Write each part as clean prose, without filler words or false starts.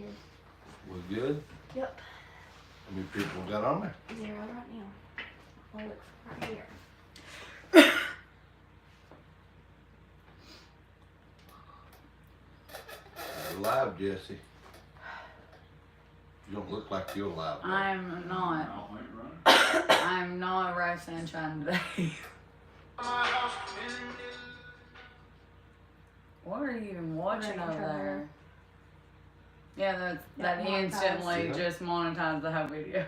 did. We good? Yep. How many people got on there? 0 right now. I'll look right here. You're live, Jesse. You don't look like you're live. I'm not. I'm not a ray of sunshine today. What are you even watching over there? Yeah, that instantly Yeah. just monetized the whole video.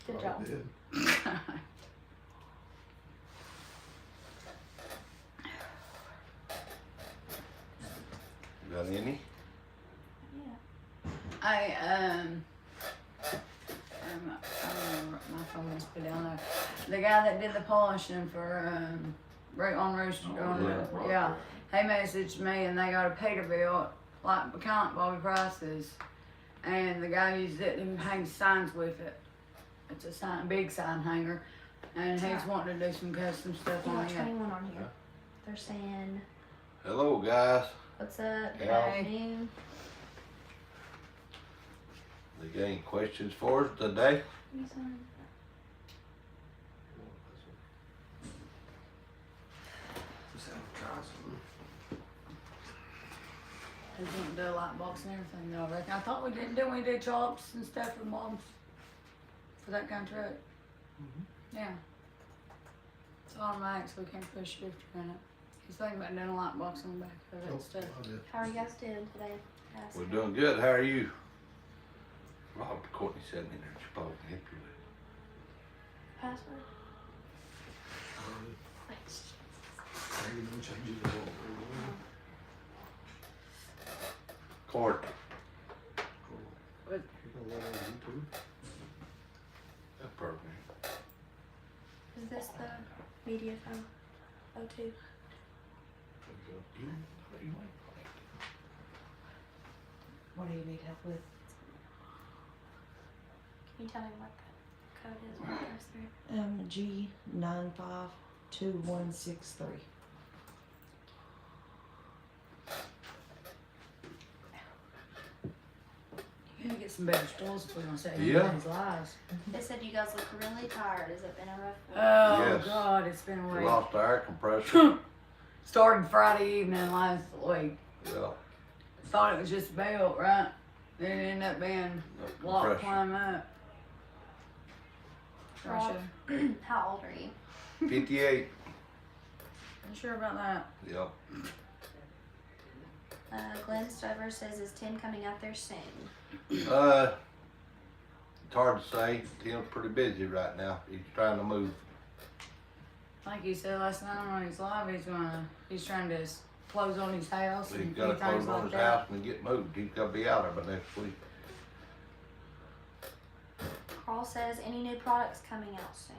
Good Oh, job. it did. You got any? Yeah. I my phone must be down there. The guy that did the polishing for on Rooster, yeah, he messaged me and they got a Peterbilt like kind of like Bobby Price's, and the guy used it and hangs signs with it. It's a big sign hanger, and he's wanting to do some custom stuff You on got it. 21 on here. They're saying, Hello, guys. what's up? Good Yeah. afternoon. They got any questions for us today? He's wanting to do a light box and everything though, I reckon. I thought we didn't we do chops and stuff for moms for that kind of truck? Yeah. It's automatic, so we can't put a shifter in it. He's thinking about doing a light box on the back of it and stuff. How are you guys doing today? Guys? We're doing good. How are you? Rob Courtney said me there. She probably can help you with it. Password? Court. But That's perfect. Is this the media phone? 02. What do you need help with? Can you tell me what the code is when it goes through? G952163. you gotta get some better stools if we're gonna say Yeah. these lies. They said you guys look really tired. Has it been a rough week? Oh Yes. God, it's been a We week. lost our air compressor. Started Friday evening last week. Yeah. Thought it was just belt, right? Then it ended up being No lock compressor. climb up. Rob, You how old are you? 58. sure about that? Yep. Glenn Stover says, is 10 coming out there soon? It's hard to say. Tim's pretty busy right now. He's trying to move. Like he said last night on his live, he's trying to close on his house He's and got to do things close on like his that. house and get moved. He's got to be out there by next week. Carl says, any new products coming out soon?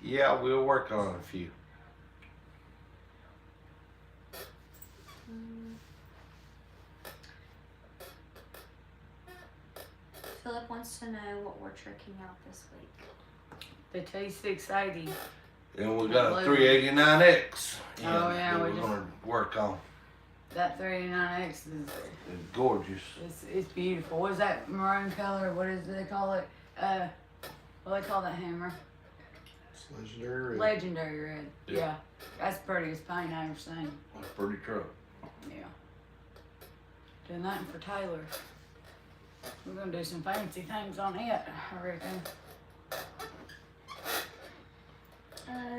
Yeah, we'll work on a few. Philip wants to know what we're tricking out this week. The T680. And we got a Blue. 389X. Oh, yeah, that we we're just- gonna work on. That 389X is It's gorgeous. it's beautiful. What is that maroon color? What is they call it? What do they call that hammer? It's legendary red. Legendary red. Yeah. Yeah. That's the prettiest paint I ever seen. It's a pretty truck. Yeah. Doing that for Taylor. We're gonna do some fancy things on it, I reckon.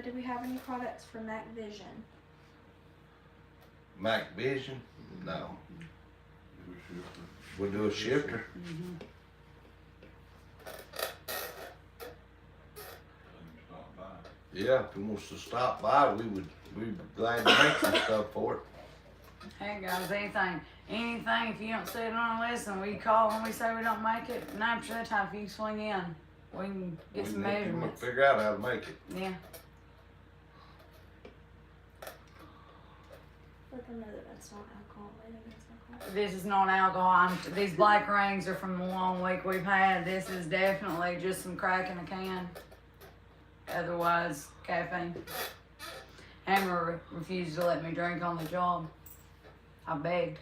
Do we have any products for Mac Vision? Mac Vision? No. We'll do a shifter. Mm-hmm. Yeah, if he wants to stop by, we'd be glad to make some stuff for it. Hey guys, anything, if you don't see it on the list and we call when we say we don't make it, 9% of the time if you swing in, we can get some We can measurements. figure out how to make it. Yeah. Let them know that that's not alcohol. This is not alcohol. These black rings are from the long week we've had. This is definitely just some crack in a can. Otherwise, caffeine. Hammer refused to let me drink on the job. I begged.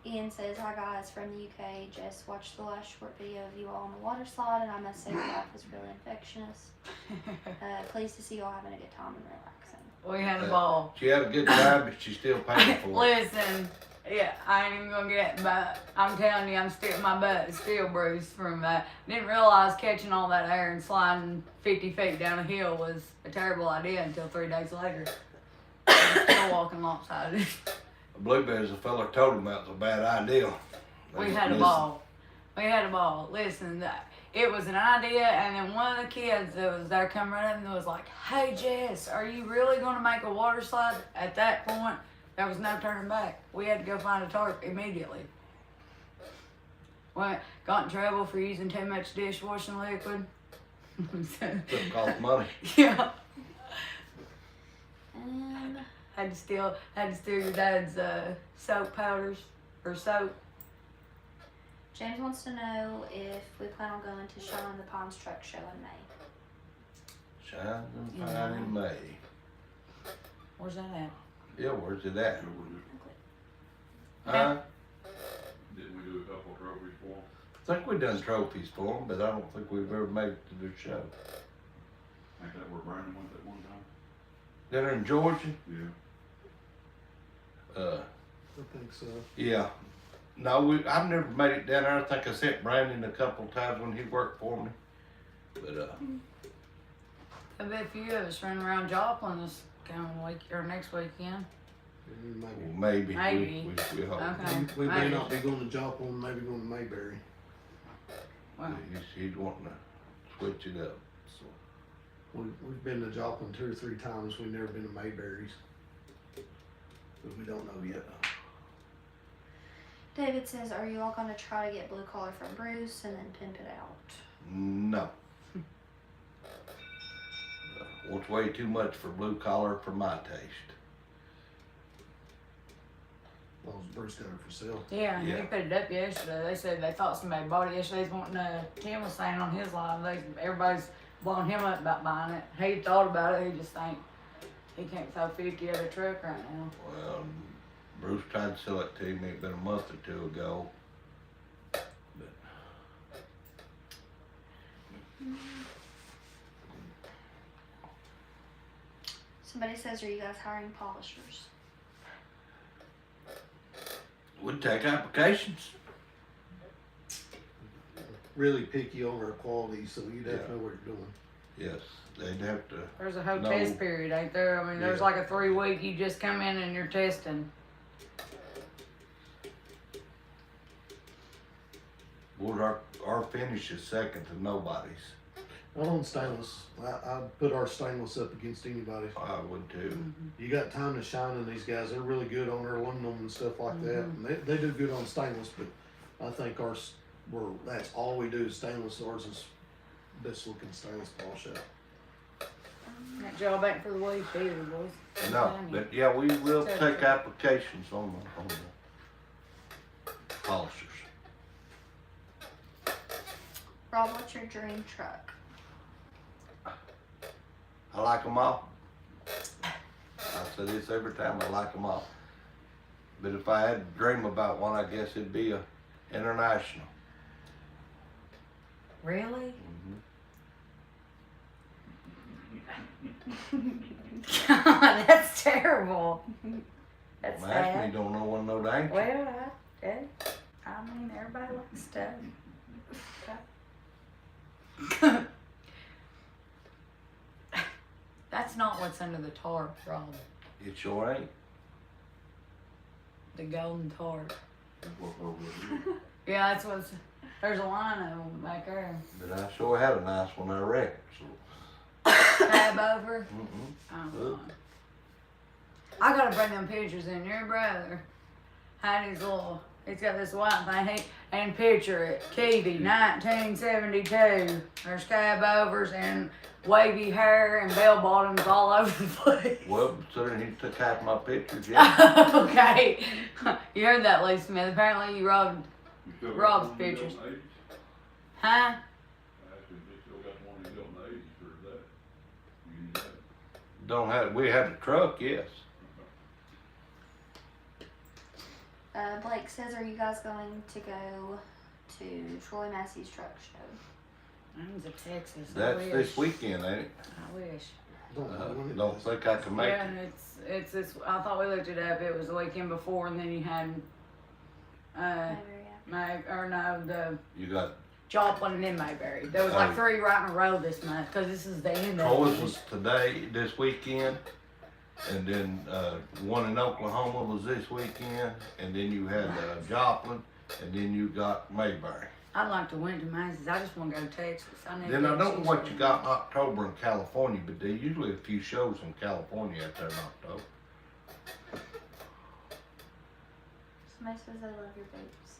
Ian says, "Hi guys from the UK. Just watched the last short video of you all on the water slide, and I must say the laugh was really infectious. Pleased to see you all having a good time and relaxing." We had a ball. She had a good time, but she's still paying for it. Listen, yeah, I ain't even gonna get, but I'm telling you, my butt is still bruised from that. Didn't realize catching all that air and sliding 50 feet down a hill was a terrible idea until 3 days later. I'm still walking lopsided. Blueberries, a fella told him that was a bad idea. We had a ball. We had a ball. Listen, it was an idea, and then one of the kids that was there come running and was like, "Hey Jess, are you really gonna make a water slide?" At that point, there was no turning back. We had to go find a tarp immediately. Got in trouble for using too much dishwashing liquid. Doesn't cost money. Yeah. And Had to steal your dad's soap powders or soap. James wants to know if we plan on going to Shine the Pines Truck Show in May. Shine and fine in May. Where's that at? Yeah, where's it at? Huh? Didn't we do a couple of trophies for them? I think we done trophies for them, but I don't think we've ever made it to the show. I think that where Brandon went that one time. They're in Georgia? Yeah. I think so. Yeah. No, I've never made it down there. I think I sent Brandon a couple of times when he worked for me. But I bet a few of us running around Joplin this coming week or next weekend. Maybe. maybe. Maybe. We hope. Okay. We may Maybe. not be going to Joplin, maybe going to Mayberry. Well, He's wanting to switch it up. So. We've been to Joplin 2 or 3 times. We've never been to Mayberry's. But we don't know yet. David says, "Are you all going to try to get blue collar from Bruce and then pimp it out?" No. It's way too much for blue collar for my taste. Well, Bruce got it for sale. yeah, Yeah. he put it up yesterday. They said they thought somebody bought it yesterday. He's wanting Tim was saying on his live, everybody's blowing him up about buying it. He thought about it. He just think he can't throw 50 at a truck right now. Well, Bruce tried to sell it to me. It's been a month or 2 ago. But Somebody says, "Are you guys hiring polishers?" we'd take applications. Really picky on our quality, so you'd have to Yeah. know what you're doing. Yes, they'd have to. There's a whole No. test period, ain't there? I mean, there's Yeah. like a 3-week. You just come in and you're testing. Well, our finish is second to nobody's. Not on stainless. I'd put our stainless up against anybody's. I would too. You got time to shine in these guys. They're really good on their aluminum and stuff like that. And they do good on stainless, but I think ours, that's all we do is stainless. Ours is best looking stainless polish out. That job ain't for the week either, boys. I'm No, telling you. but yeah, we will take applications on the polishers. Rob, what's your dream truck? I like them all. I say this every time, I like them all. But if I had to dream about one, I guess it'd be a international. Really? Mm-hmm. God, that's terrible. That's Well, actually, sad. don't know one no dang. Well, I mean, everybody likes stuff. That's not what's under the tarp, Rob. It sure ain't. The golden tarp. That's what we're with. Yeah, that's what's. There's a line of them back there. But I sure had a nice one I reckon. So. Cabover. Mm-hmm. Oh, I gotta bring them pictures in. Your brother had his little. He's got this white thing. And picture it, Kiwi, 1972. There's Cabovers and wavy hair and bell bottoms all over the place. Well, considering he took half my pictures, yeah. Okay, you heard that, Lee Smith. Apparently you robbed. You still got Rob's one you built pictures. in the 80s? Huh? Actually, they still got one you built in the 80s for that. You use that. We had a truck, yes. Blake says, are you guys going to go to Troy Massey's truck show? I'm in Texas. That's I wish. this weekend, ain't it? I wish. Don't know when it Don't is. think I can make Yeah, it. and it's this. I thought we looked it up. It was the weekend before, and then you had Maybe, yeah. the You got Joplin and then Mayberry. There was like 3 right in a row this month because this is the end of Troy's it. was today, this weekend, and then one in Oklahoma was this weekend, and then you had Joplin, and then you got Mayberry. I'd like to win to Macy's. I just want to go to Texas. Then I don't know what you got in October in California, but there's usually a few shows in California out there in October. Somebody says they love your boobs.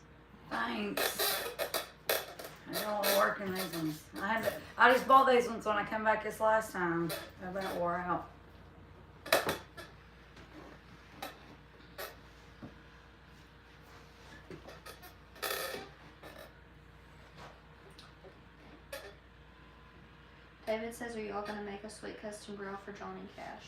Thanks. I don't want to work in these ones. I just bought these ones when I came back this last time. They about wore out. David says, are y'all gonna make a sweet custom grill for Johnny Cash?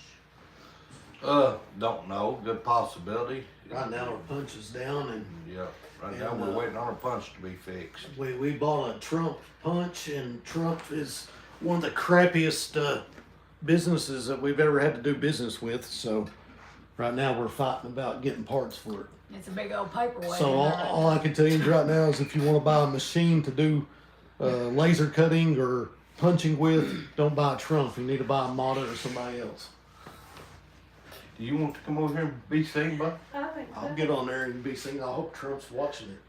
Don't know. Good possibility. Right now our punch is down and Yeah. Right now And, we're waiting on our punch to be fixed. we bought a Trump punch, and Trump is one of the crappiest businesses that we've ever had to do business with. So right now we're fighting about getting parts for it. It's a big old paperweight. So all I can tell you right now is if you want to buy a machine to do laser cutting or punching with, don't buy a Trump. You need to buy a Mata or somebody else. Do you want to come over here and be seen, bud? I think I'll get on there and be seen. I hope Trump's watching it.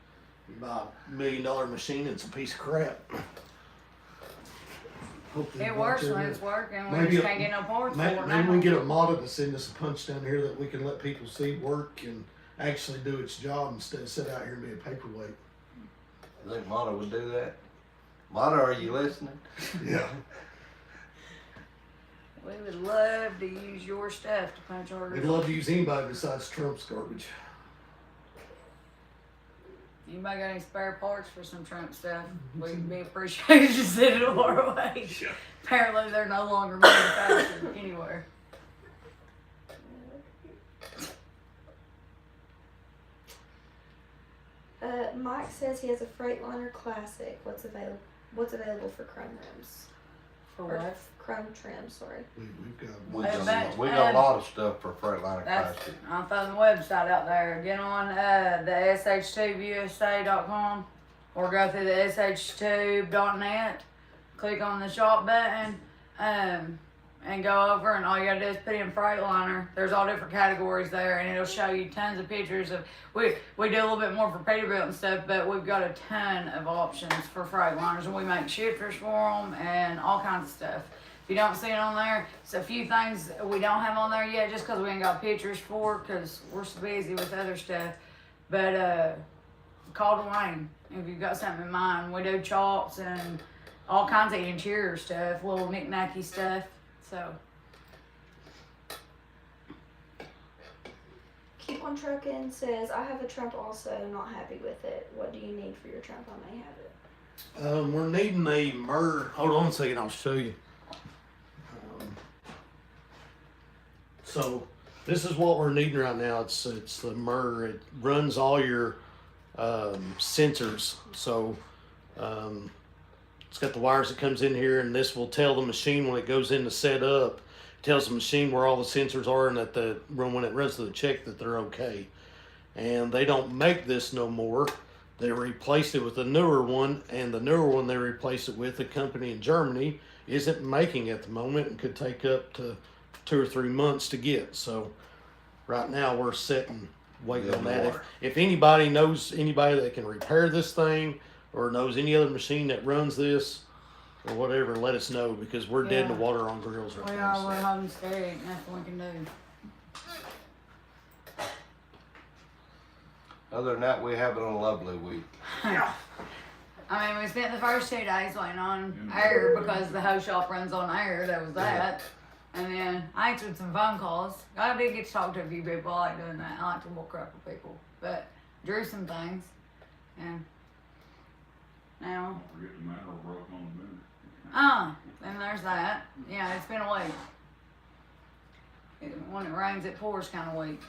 You buy a $1 million machine, it's a piece of crap. Hope they It watch works when it. it's working. We Maybe just a- can't get no parts for Maybe it we now. can get a Mata to send us a punch down here that we can let people see work and actually do its job instead of sit out here and be a paperweight. I think Mata would do that. Mata, are you listening? Yeah. We would love to use your stuff to punch our We'd love to use anybody besides Trump's garbage. Anybody got any spare parts for some Trump stuff? We'd be appreciated to send it our way. Apparently they're no longer manufactured anywhere. Mike says he has a Freightliner Classic. What's available for chrome rims? For Or what? chrome trim, sorry. We've got We Hey, got, but, we got a lot of stuff for Freightliner That's, Classic. I'll throw the website out there. Get on the shtubeusa.com or go through the shtube.net. Click on the shop button and go over, and all you gotta do is put in Freightliner. There's all different categories there, and it'll show you tons of pictures of. We do a little bit more for Peterbilt and stuff, but we've got a ton of options for Freightliners, and we make shifters for them and all kinds of stuff. If you don't see it on there, it's a few things we don't have on there yet, just because we ain't got pictures for, because we're so busy with other stuff. But call Dwayne if you've got something in mind. We do chalks and all kinds of interior stuff, little knick-knacky stuff. So Keep on Truckin' says, I have a Trump also, not happy with it. What do you need for your Trump? I may have it. We're needing a MER. Hold on a second, I'll show you. So this is what we're needing right now. It's the MER. It runs all your sensors. So it's got the wires that comes in here, and this will tell the machine when it goes in to set up. It tells the machine where all the sensors are, and that when it runs to the check that they're okay. And they don't make this no more. They replaced it with a newer one, and the newer one they replaced it with, a company in Germany, isn't making at the moment and could take up to 2 or 3 months to get. So right now we're sitting waiting on that. If anybody knows anybody that can repair this thing or knows any other machine that runs this or whatever, let us know, because we're dead in the Yeah. water on grills right now. we're home scared. Ain't nothing we can do. Other than that, we're having a lovely week. I mean, we spent the first 2 days waiting on air because the whole shop runs on air. That was that. And then I answered some phone calls. I did get to talk to a few people. I like doing that. I like to walk up with people. But drew some things. And now, Don't forget the manhole broke on the minute. then there's that. Yeah, it's been a week. When it rains, it pours kind of week.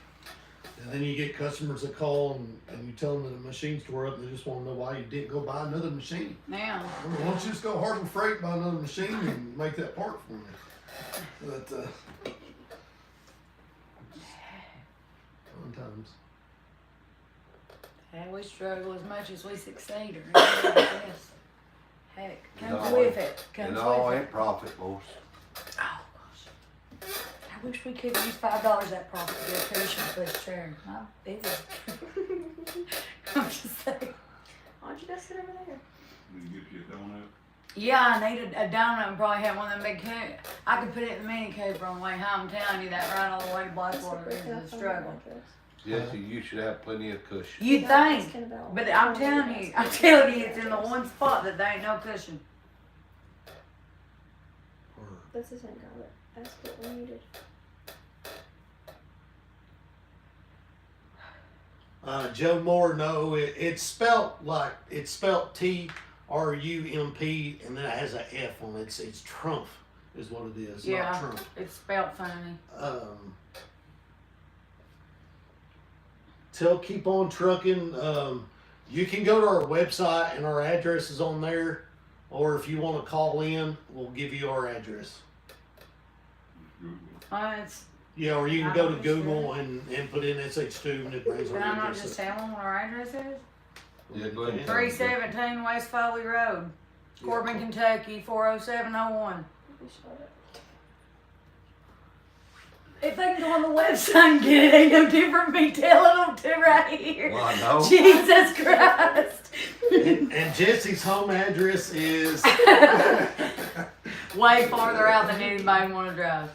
And then you get customers that call and you tell them that the machine's tore up and they just want to know why you didn't go buy another machine. Now, I mean, why don't you just go Harbor Freight, buy another machine and make that part for me? But, sometimes. and we struggle as much as we succeed. Or yes. Heck, comes No, with it. It Comes all with it. ain't profit, boss. Oh gosh. I wish we could use $5 that profit to get a cushion for this chair. I'm busy. I'm just saying. Why don't you go sit over there? We can get you a donut. Yeah, I need a donut and probably have one of them big I could put it in the Mini Cooper on the way home. I'm telling you that right all the way to Blackwater is a struggle. Jesse, you should have plenty of cushion. You'd think, but I'm telling you, it's in the one spot that there ain't no cushion. That's the same guy that asked what we needed. Joe Moore, no, it's spelt Trump, and then it has an F on it. It's Trump, is what it is. Yeah. Not Trump. It's spelled funny. Keep on trucking. You can go to our website and our address is on there, or if you want to call in, we'll give you our address. It's, Yeah, or you can go to Google and put in SH2 and it brings our can I not address just up. tell them what our address is? Yeah, go ahead and 317 West Foley Road, Corbin, Kentucky, 40701. If they can go on the website and get it, ain't no different me telling them to right here. Well, I know. Jesus Christ. And Jesse's home address is Way farther out than anybody want to drive.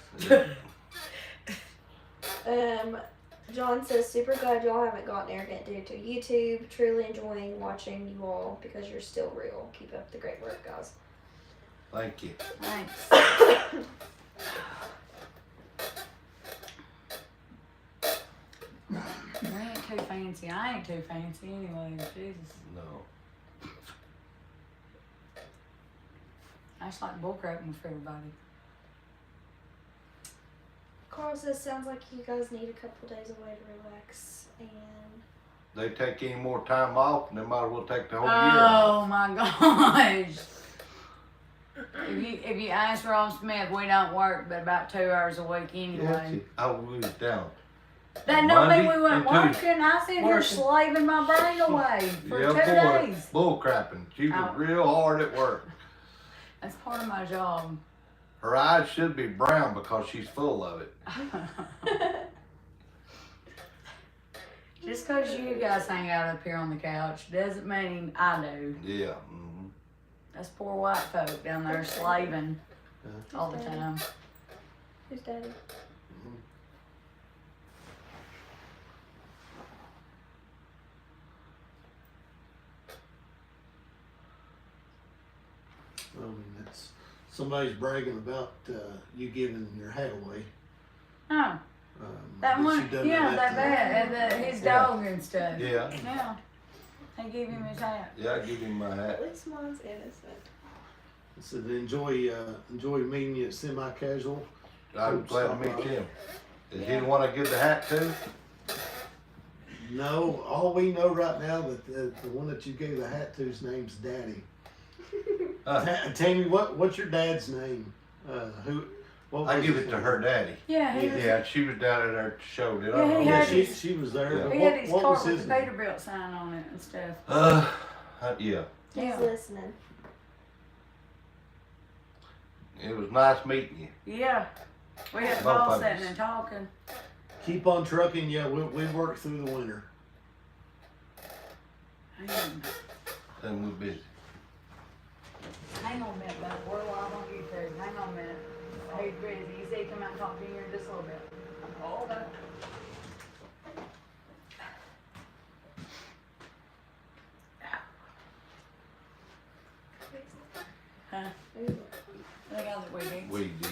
John says, super glad y'all haven't gotten arrogant due to YouTube. Truly enjoying watching you all because you're still real. Keep up the great work, guys. Thank you. Thanks. We ain't too fancy. I ain't too fancy anyway. Jesus. No. I just like bullcrapping for everybody. Carl says, sounds like you guys need a couple days away to relax. And They take any more time off, and they might as well take the whole year off. Oh my gosh. If you ask Ron Smith, we don't work but about 2 hours a week anyway. Jesse, I was down. That don't mean Monday we weren't and Tuesday. working. I sit here Working. slaving my brain away for Yeah, 2 boy, days. bull crapping. She was Oh. real hard at work. That's part of my job. Her eyes should be brown because she's full of it. Just because you guys hang out up here on the couch doesn't mean I do. Yeah. Mm-hmm. That's poor white folk down there slaving all the time. who's daddy? I mean, that's somebody's bragging about you giving your hat away. Oh, that she one, done yeah, that that to- bad, his Yeah. dog and stuff. Yeah. Yeah, they give him his hat. Yeah, I give him my hat. At least mine's innocent. I said, enjoy meeting you at semi-casual. I'm glad to meet him. Is he the one I give the hat to? No, all we know right now that the one that you gave the hat to's name's Daddy. Tammy, what's your dad's name? What I was give his it to name? her daddy. Yeah, he was, Yeah, she was down at our show. Did I? Yeah, he Yeah, had his- she was there. Yeah. but he what, had his what cart was with his the name? Peterbilt sign on it and stuff. Yeah. He's Yeah. listening. It was nice meeting you. Yeah, we had Both Paul of sitting us. and talking. Keep on trucking. Yeah, we work through the winter. And we're busy. Hang on a minute, bud. We're live on YouTube. Hang on a minute. He's busy. He said he'd come out and talk to you here in just a little bit. Hold up. Huh? The guy that we do. We did.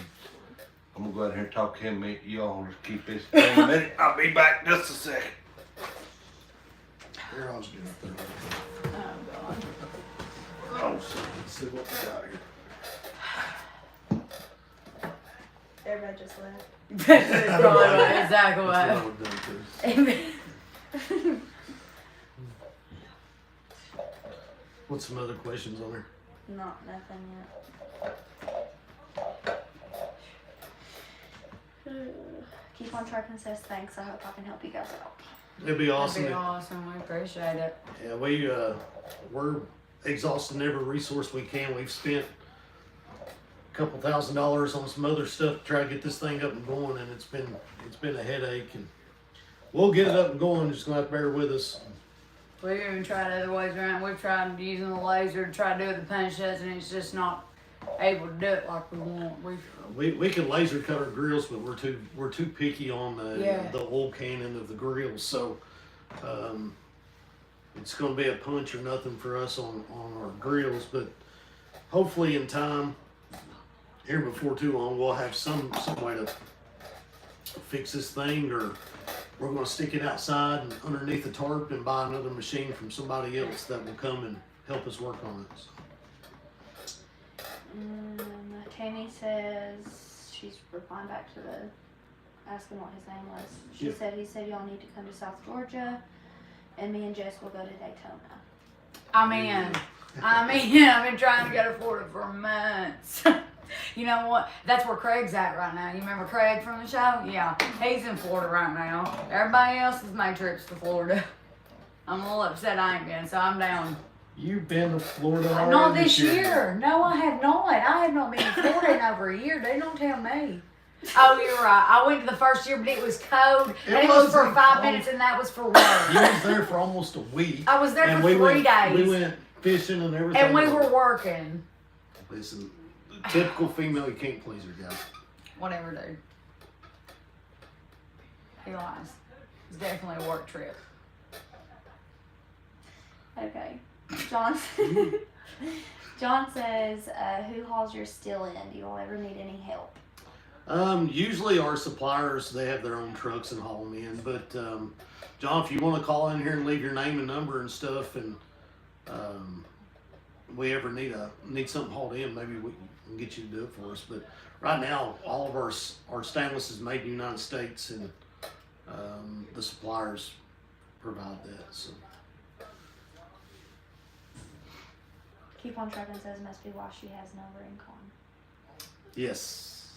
I'm gonna go out here and talk to him. Y'all just keep this thing a minute. I'll be back just a second. Here, I'll just get up there. Oh, God. Oh, let's see what we got here. Everybody just left. That's probably right. Exactly That's right. what I would do too. What's some other questions on there? Nothing yet. Keep on trucking says thanks. I hope I can help you guys out. It'd be awesome. That'd be awesome. We appreciate it. Yeah, we're exhausting every resource we can. We've spent a couple $1,000s on some other stuff to try to get this thing up and going, and it's been a headache. And we'll get it up and going. Just gonna have to bear with us. We've even tried other ways around. We've tried using the laser to try to do it with the punch sets, and it's just not able to do it like we want. We can laser cut our grills, but we're too picky on Yeah. the oil cannon of the grills. So it's going to be a punch or nothing for us on our grills. But hopefully in time, here before too long, we'll have some way to fix this thing, or we're going to stick it outside and underneath the tarp and buy another machine from somebody else that will come and help us work on it. So. Tammy says she's replying back to asking what his name was. She Yeah. said he said y'all need to come to South Georgia, and me and Jess will go to Daytona. I've been trying to go to Florida for months. You know what? That's where Craig's at right now. You remember Craig from the show? Yeah, he's in Florida right now. Everybody else has made trips to Florida. I'm a little upset I ain't been, so I'm down. You've been to Florida already? Not this year. No, I have not. I have not been to Florida in over a year. They don't tell me. Oh, you're right. I went to the first year, but it was cold. And it was for wasn't 5 cold. minutes, and that was for You work. was there for almost a week. I was there And for we 3 days. We went fishing and everything. And we were working. Listen, the typical female, you can't please her, guys. Whatever, dude. He lies. It's definitely a work trip. Okay. John John says, who hauls your steel in? Do you all ever need any help? Usually our suppliers, they have their own trucks and haul them in. But John, if you want to call in here and leave your name and number and stuff, and we ever need something hauled in, maybe we can get you to do it for us. But right now, all of our stainless is made in the United States, and the suppliers provide that. So. Keep on trucking says must be why she has no ring con. Yes.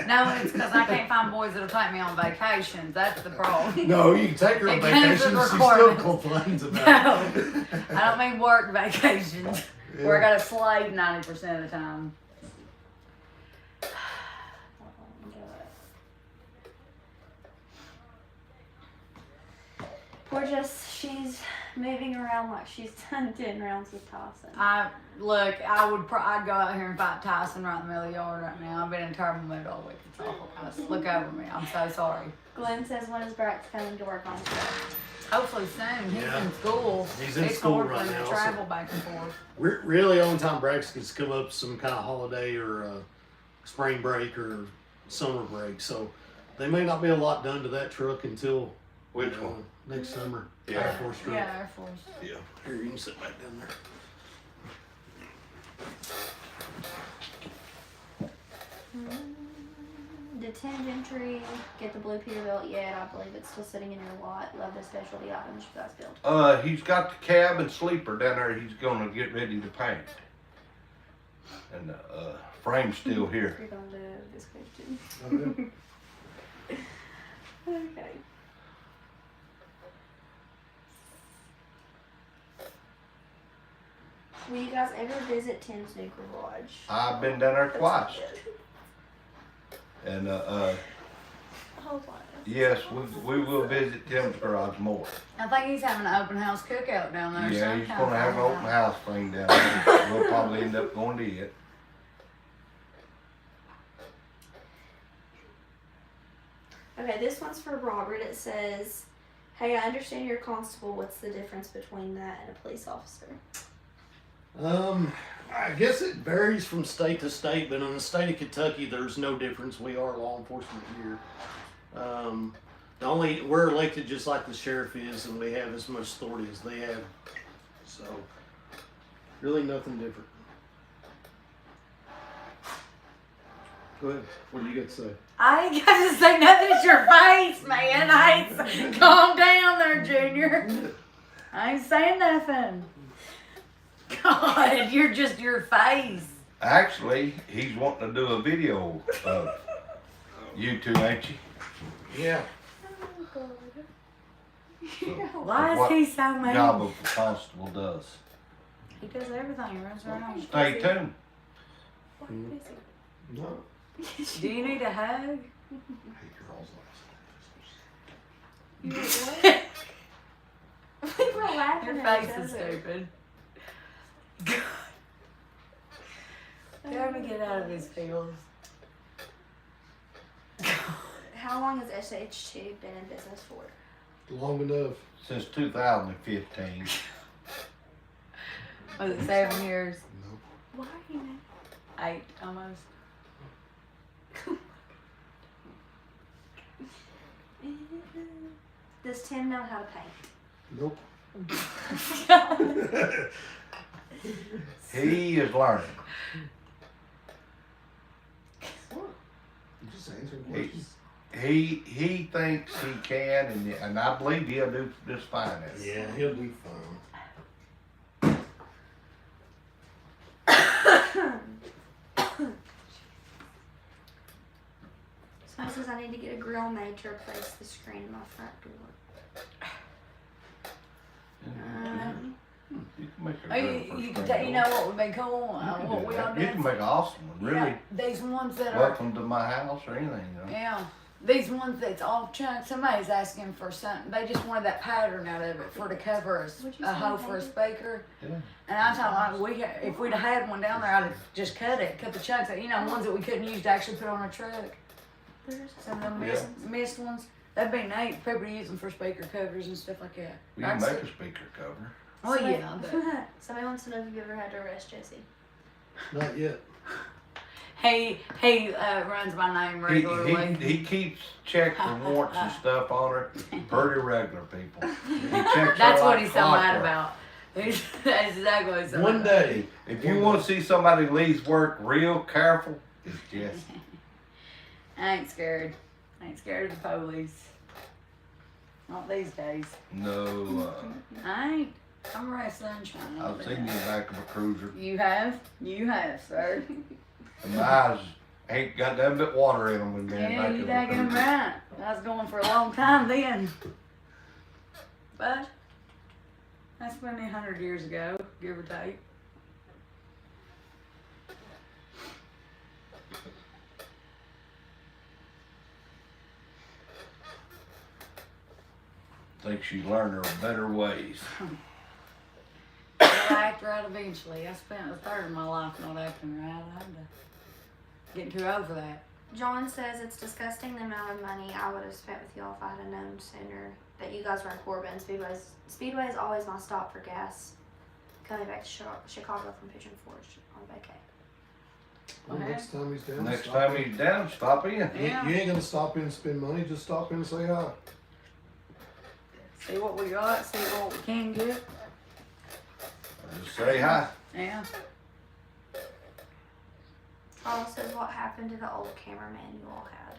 No, it's because I can't find boys that'll take me on vacations. That's the problem. No, you can take her on It comes vacation. with She still requirements. complains about No, it. I don't mean work vacations where I got to slave 90% of the time. Poor Jess, she's moving around like she's done 10 rounds with Tyson. I'd go out here and fight Tyson right in the middle of the yard right now. I've been in terrible mood all week. It's awful. Guys. Look over me. I'm so sorry. Glenn says when is Brax coming to work on his truck? Hopefully soon. He's Yeah. in school. He's in it's school hard for right him now, to so- travel back and forth. Really, only time Brax gets to come up some kind of holiday or spring break or summer break. So they may not be a lot done to that truck until Which one? next summer. Yeah. Air Force truck. Yeah, Air Force. Yeah. Here, you can sit back down there. The 10 entry, get the blue Peterbilt yet. I believe it's still sitting in your lot. Love the specialty items you guys build. He's got the cab and sleeper down there. He's gonna get ready to paint. And the frame's still here. You're going to this question. Okay. Will you guys ever visit Tim's new garage? I've been down there That's twice. good. And Hold on. yes, we will visit Tim's garage more. I think he's having an open house cookout down there. Yeah, he's sometime. gonna have an open house thing down there. We'll probably end up going to it. Okay, this one's for Robert. It says, hey, I understand you're a constable. What's the difference between that and a police officer? I guess it varies from state to state, but in the state of Kentucky, there's no difference. We are law enforcement here. We're elected just like the sheriff is, and we have as much authority as they have. So, really nothing different. Go ahead. What do you got to say? I ain't got to say nothing. It's your face, man. Calm down there, Junior. I ain't saying nothing. God, you're just your face. Actually, he's wanting to do a video of you two, ain't you? Yeah. So, Why is what he so mean? job of a constable does. He does everything. He runs around. Stay tuned. No. Do you need a hug? Hey, girls, You did what? We were laughing Your at face each is other. stupid. God. Tell him to get out of his feels. How long has SH2 been in business for? long enough. Since 2015. Was it 7 years? Nope. Why are you mad? 8 almost. Does Tim know how to paint? Nope. He is learning. What? You just answering He, questions. he thinks he can, and I believe he'll do just fine at it. Yeah, he'll be fine. Someone says I need to get a grill made to replace the screen in my front door. You can make a Oh, grill for you a can spring you door. know what would be cool? You can What do we that. all You did? can make an awesome one, really. Yeah, these ones that are. Welcome to my house or anything, you know. Yeah, these ones that's all chunks. Somebody's asking for something. They just wanted that pattern out of it for to cover What'd you a say, hole for a baby? speaker. Yeah. And I told them, if we'd have had one down there, I'd have just cut the chunks out. You know, ones that we couldn't use to actually put on a truck. There's Some of them Yeah. missed ones. That'd be neat. People use them for speaker covers and stuff like that. We can make a speaker cover. Oh yeah, but Somebody wants to know if you've ever had to arrest Jesse. Not yet. he runs my name regularly. He keeps checks and warrants and stuff on her. Pretty regular people. He checks her That's what like he's so mad clockwork. about. That's exactly what he's so One mad about. day. If you want to see somebody leaves work real careful, it's Jesse. I ain't scared. I ain't scared of the police. Not these days. No, I ain't. I'm a ray of sunshine. I've seen you in the back of a cruiser. You have? You have, sir. And my eyes ain't got nothing but water in them when they're in the Yeah, back you of a daggone cruiser. right. I was going for a long time then. But that's been 100 years ago, give or take. Think she learned her better ways. I'll act right eventually. I spent a third of my life not acting right. I had to get too old for that. John says it's disgusting the amount of money I would have spent with y'all if I had known sooner that you guys were in Corbin. Speedway is always my stop for gas. Coming back to Chicago from Pigeon Forge on vacay. Well, next time he's down. Next stop time in. he's down, stop in. Yeah. You ain't gonna stop in and spend money. Just stop in and say hi. See what we got, see what we can get. Just say hi. Yeah. Charles says what happened to the old cameraman you all had.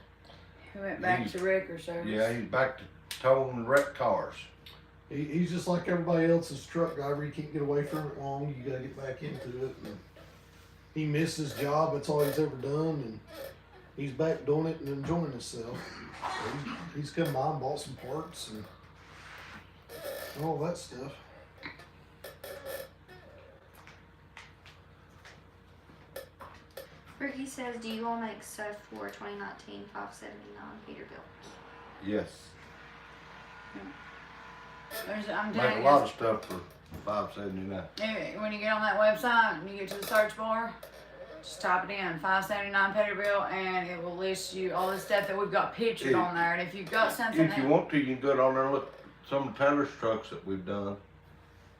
He went back to wrecker service. Yeah, he's back to towing wrecked cars. He's just like everybody else's truck driver. You can't get away from it long. You gotta get back into it. And he missed his job. That's all he's ever done. And he's back doing it and enjoying himself. So he's come by and bought some parts and all that stuff. Ricky says, do you all make stuff for 2019 579 Peterbilt? Yes. I'm Make telling a you, lot of stuff for $5.79. when you get on that website and you get to the search bar, just type it in, 579 Peterbilt, and it will list you all the stuff that we've got pictured Yeah. on there. And if you've got something If you want to, you can go down there and look at some of Taylor's trucks that we've done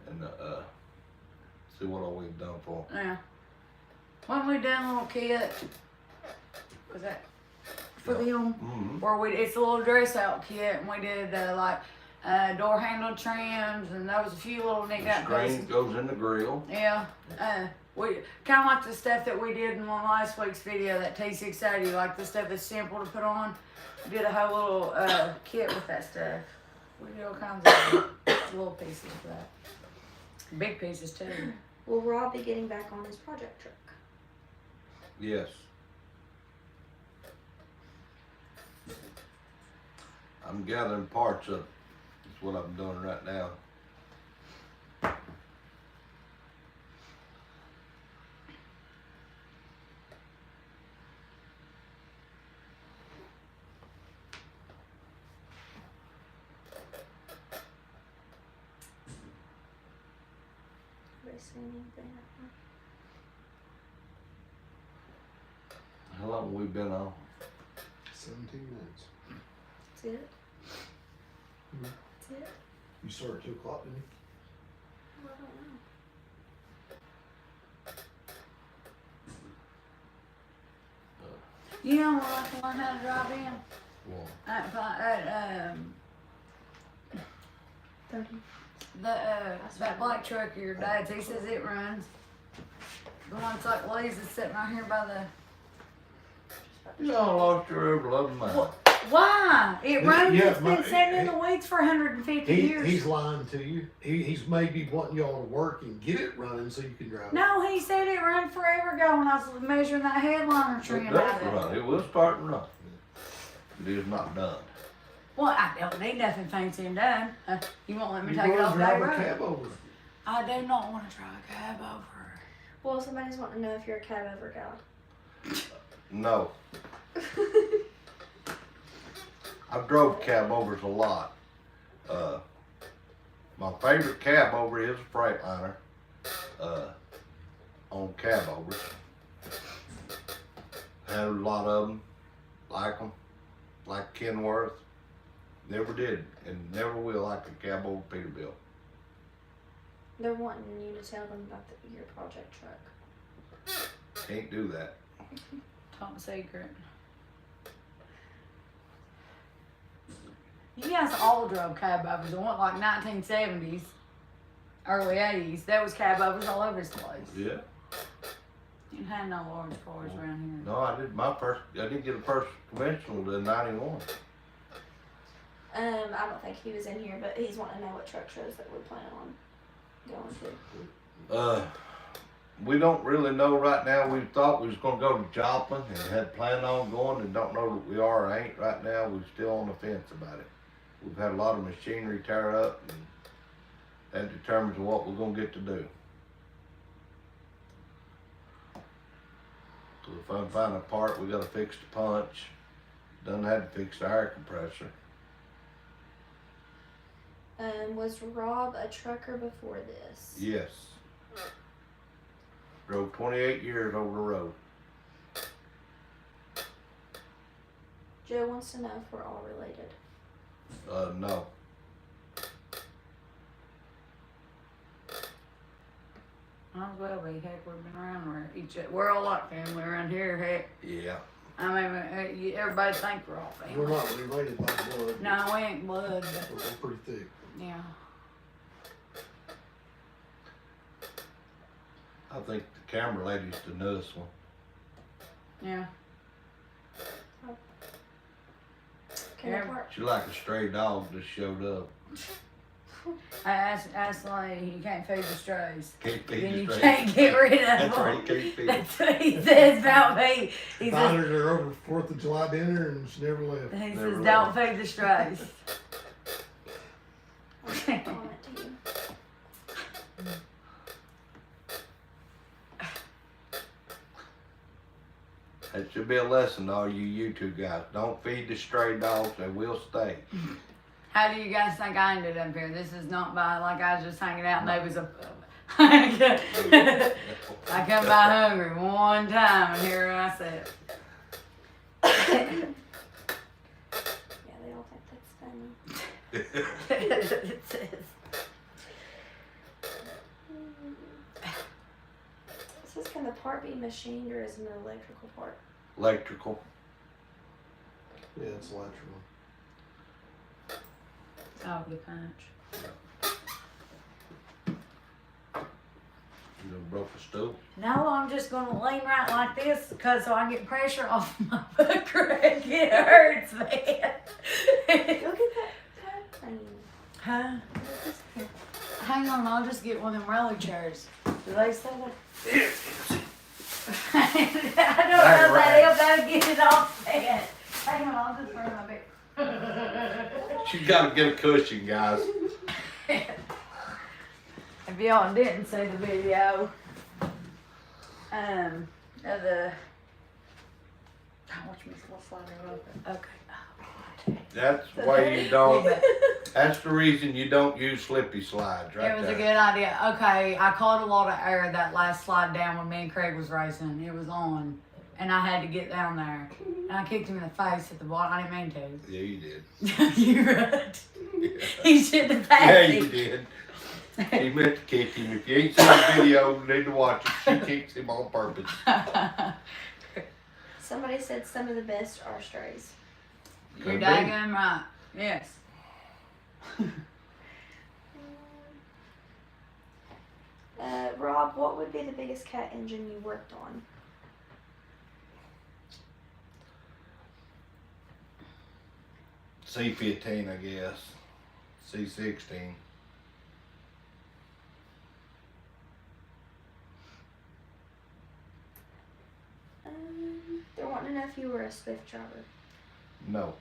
and see what all we've done for 'em. yeah. When we done a little kit, was that for them? Mhm. Where it's a little dress out kit, and we did door handle trims, and there was a few little The knick-knack screen pieces. goes in the grill. Yeah, we kind of like the stuff that we did in one last week's video, that T680, like the stuff that's simple to put on. We did a whole little kit with that stuff. We did all kinds of stuff. little pieces for that. Big pieces too. Will Rob be getting back on his project truck? Yes. I'm gathering parts up. That's what I'm doing right now. Anybody seen anything? How long have we been on? 17 minutes. That's it? Mhm. That's it? You started at 2 o'clock, didn't you? Well, I don't know. You know what I can learn how to drive in? Well, That black truck of your dad's, he says it runs. The one that's like Lee's is sitting right here by the. you all lost your ever loving mind. Why? It runs. Yeah, It's been sitting in the weeds for 150 years. He's lying to you. He's maybe wanting y'all to work and get it running so you can drive. No, he said it ran forever ago when I was measuring that headliner trim It out does of run. it. It will start and run. It is not done. Well, I don't need nothing fancy and done. You won't let me You take it wanna off that drive a road. Cabover. I do not want to drive a cab over. Well, somebody's wanting to know if you're a Cabover gal. No. I've drove Cabovers a lot. My favorite Cabover is a Freightliner. On Cabovers. Had a lot of them. Like Kenworth. Never did and never will like a Cabover Peterbilt. They're wanting you to tell them about your project truck. Can't do that. Top secret. You guys all drove cab overs. The one like 1970s, early 80s. That was cab overs all over this place. Yeah. You didn't have no large cars around here. No, I didn't get a first conventional till '91. I don't think he was in here, but he's wanting to know what truck shows that we're planning on going to. We don't really know right now. We thought we was gonna go to Joplin and had planned on going and don't know that we are or ain't right now. We're still on the fence about it. We've had a lot of machinery tear up and that determines what we're gonna get to do. So if I find a part, we gotta fix the punch. Done had to fix the air compressor. Was Rob a trucker before this? Yes. Drove 28 years over the road. Joe wants to know if we're all related. No. Might as well be. Heck, we've been around. We're all like family around here. Heck, Yeah. I mean, everybody think we're all We're family. not related by blood. No, we ain't blood, but We're pretty thick. yeah. I think the camera lady's the newest one. Yeah. Can Yeah. we park? She like a stray dog just showed up. I asked the lady, you can't feed the strays. Can't feed Then the you stray. can't get rid of That's them. right, you can't feed them. That's what he says about me. He says, Invited her over 4th of July dinner and she never left. he Never says left. don't feed the strays. I'll comment to you. That should be a lesson to all you YouTube guys. Don't feed the stray dogs, they will stay. How do you guys think I ended up here? This is not by like I was just hanging out and they was a I come by hungry one time and here I sat. Yeah, they all think that's funny. It says. It says, can the part be machined or is it an electrical part? Electrical. Yeah, it's electrical. Oh, the punch. You done broke a stool? No, I'm just gonna lean right like this because so I get pressure off my butt crack. It hurts, man. Look at that pad thing. Huh? Look at this here. hang on, I'll just get one of them roller chairs. Do they sell it? I don't know if that helped get it off bed. Hang on, I'll just burn my bed. She gotta get a cushion, guys. If y'all didn't see the video, of the, watch me slide it open. Okay. That's why you don't, that's the reason you don't use slippy slides right It was there. a good idea. Okay, I caught a lot of air that last slide down when me and Craig was racing. It was on, and I had to get down there, and I kicked him in the face at the bottom. I didn't mean to. Yeah, you did. You right. Yeah. He shouldn't have passed Yeah, it. you did. She meant to kick him. If you ain't seen the video, you need to watch it. She kicks him on purpose. Somebody said some of the best are strays. You're Could be. daggone right. Yes. Rob, what would be the biggest cat engine you worked on? C15, I guess. C16. They're wanting to know if you were a Swift driver. No.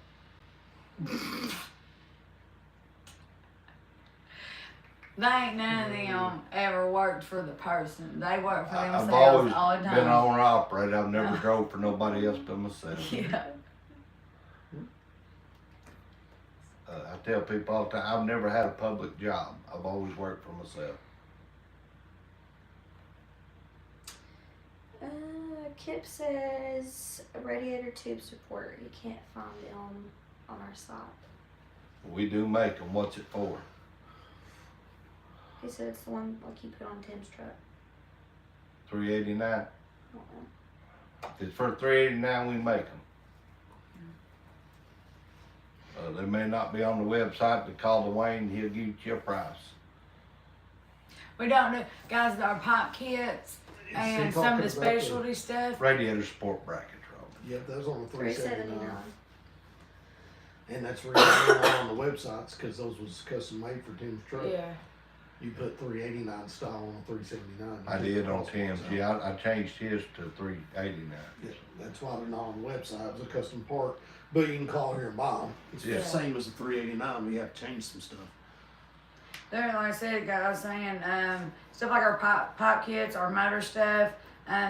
They ain't none of them ever worked for the person. They work for I've themselves always all the time. been an owner operator. I've never drove for nobody else but myself. Yeah. I tell people all the time, I've never had a public job. I've always worked for myself. Kip says a radiator tube supporter. You can't find them on our site. We do make them. What's it for? He said it's the one like you put on Tim's truck. $3.89. Uh-uh. If it's for $3.89, we make them. They may not be on the website, but call Dwayne. He'll give you a price. We don't do, guys, our pipe kits and some of the specialty stuff. Radiator support brackets, Rob. Yeah, those on the $3.79. $3.79. And that's really on the websites, cause those was custom made for Tim's truck. Yeah. You put $3.89 style on the $3.79. I did on Tim's. Yeah, I changed his to $3.89. Yeah, that's why they're not on the website. It was a custom part, but you can call here and buy them. It's Yeah. the same as the $3.89, but you have to change some stuff. There, like I said, guys, saying stuff like our pipe kits, our motor stuff,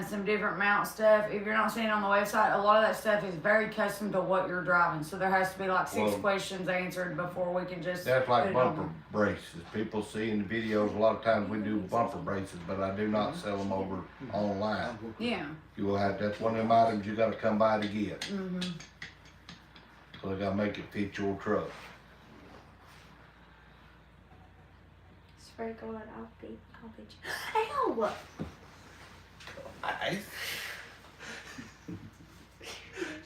some different mount stuff. If you're not seeing it on the website, a lot of that stuff is very custom to what you're driving. So there has to be like six Well, questions answered before we can just That's put like it on bumper there. braces. People see in the videos, a lot of times we do bumper braces, but I do not sell them over online. Yeah. You will have, that's one of them items you gotta come by to get. Mhm. So they gotta make it fit your truck. Swear to God, I'll beat you. Ow!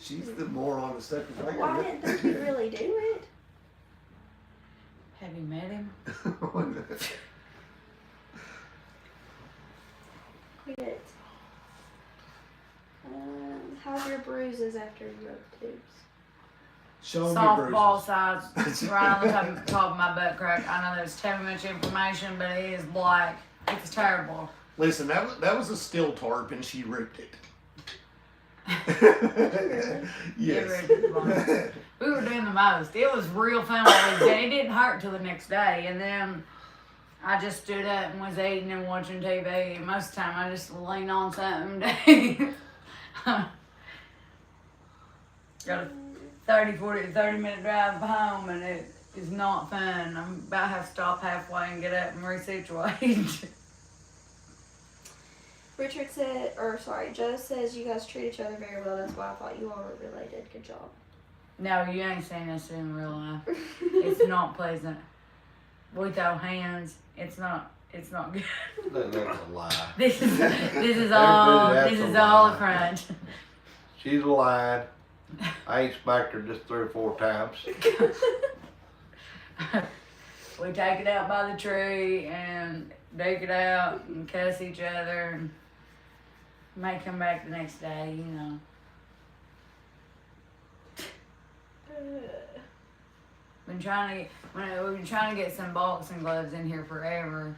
She's the moron that stuck her finger Why in didn't think you'd really do it? Have you met him? Quit. How's your bruises after you broke tubes? Show 'em your Softball bruises. size, right on the top of my butt crack. I know there's too much information, but it is black. It's terrible. Listen, that was a steel tarp and she ripped it. Yes. We were doing the most. It was real fun while we was there. It didn't hurt till the next day. And then I just stood up and was eating and watching TV. And most of the time I just lean on something. Got a 30 minute drive home and it is not fun. I'm about to have to stop halfway and get up and resituate. Richard said, Joe says you guys treat each other very well. That's why I thought you all were related. Good job. No, you ain't seen us in real life. It's not pleasant. We throw hands. It's not good. That's a lie. This is That's a all a lie. front. She's lying. I ain't smacked her just 3 or 4 times. We take it out by the tree and dig it out and cuss each other and may come back the next day, you know. We've been trying to get some boxing gloves in here forever.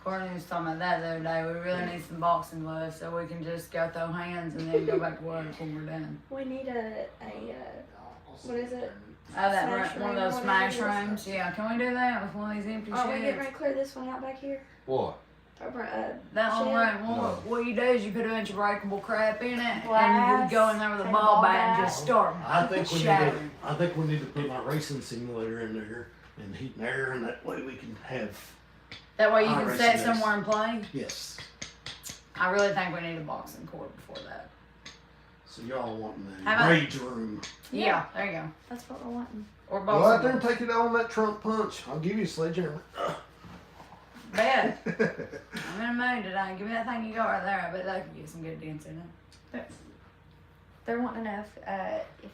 Courtney was talking about that the other day. We really need some boxing gloves so we can just go throw hands and then go back to work when we're done. We need a what is it? Oh, that Smash one of room, those whatever smash it is. rooms? Yeah, can we do that with one of these empty Are we getting sheds? ready to clear this one out back here? What? That one, shed? right? No. What you do is you put a bunch of breakable crap in it, and Glass, you go in there with a take a ball ball bat bat. and just start I think we need to, shattering. I think we need to put my racing simulator in there and heat and air, and that way we can have, That way you I can reckon sit that's- somewhere and play. yes. I really think we need a boxing court before that. So y'all wanting How a about- rage room. Yeah, there you go. That's what we're wanting. Or Go out there boxing. and take it on that trunk punch. I'll give you a sledgehammer. Bet. I'm in a mood today. Give me that thing you got right there. I bet they can get some good dancing in it. They're wanting to know if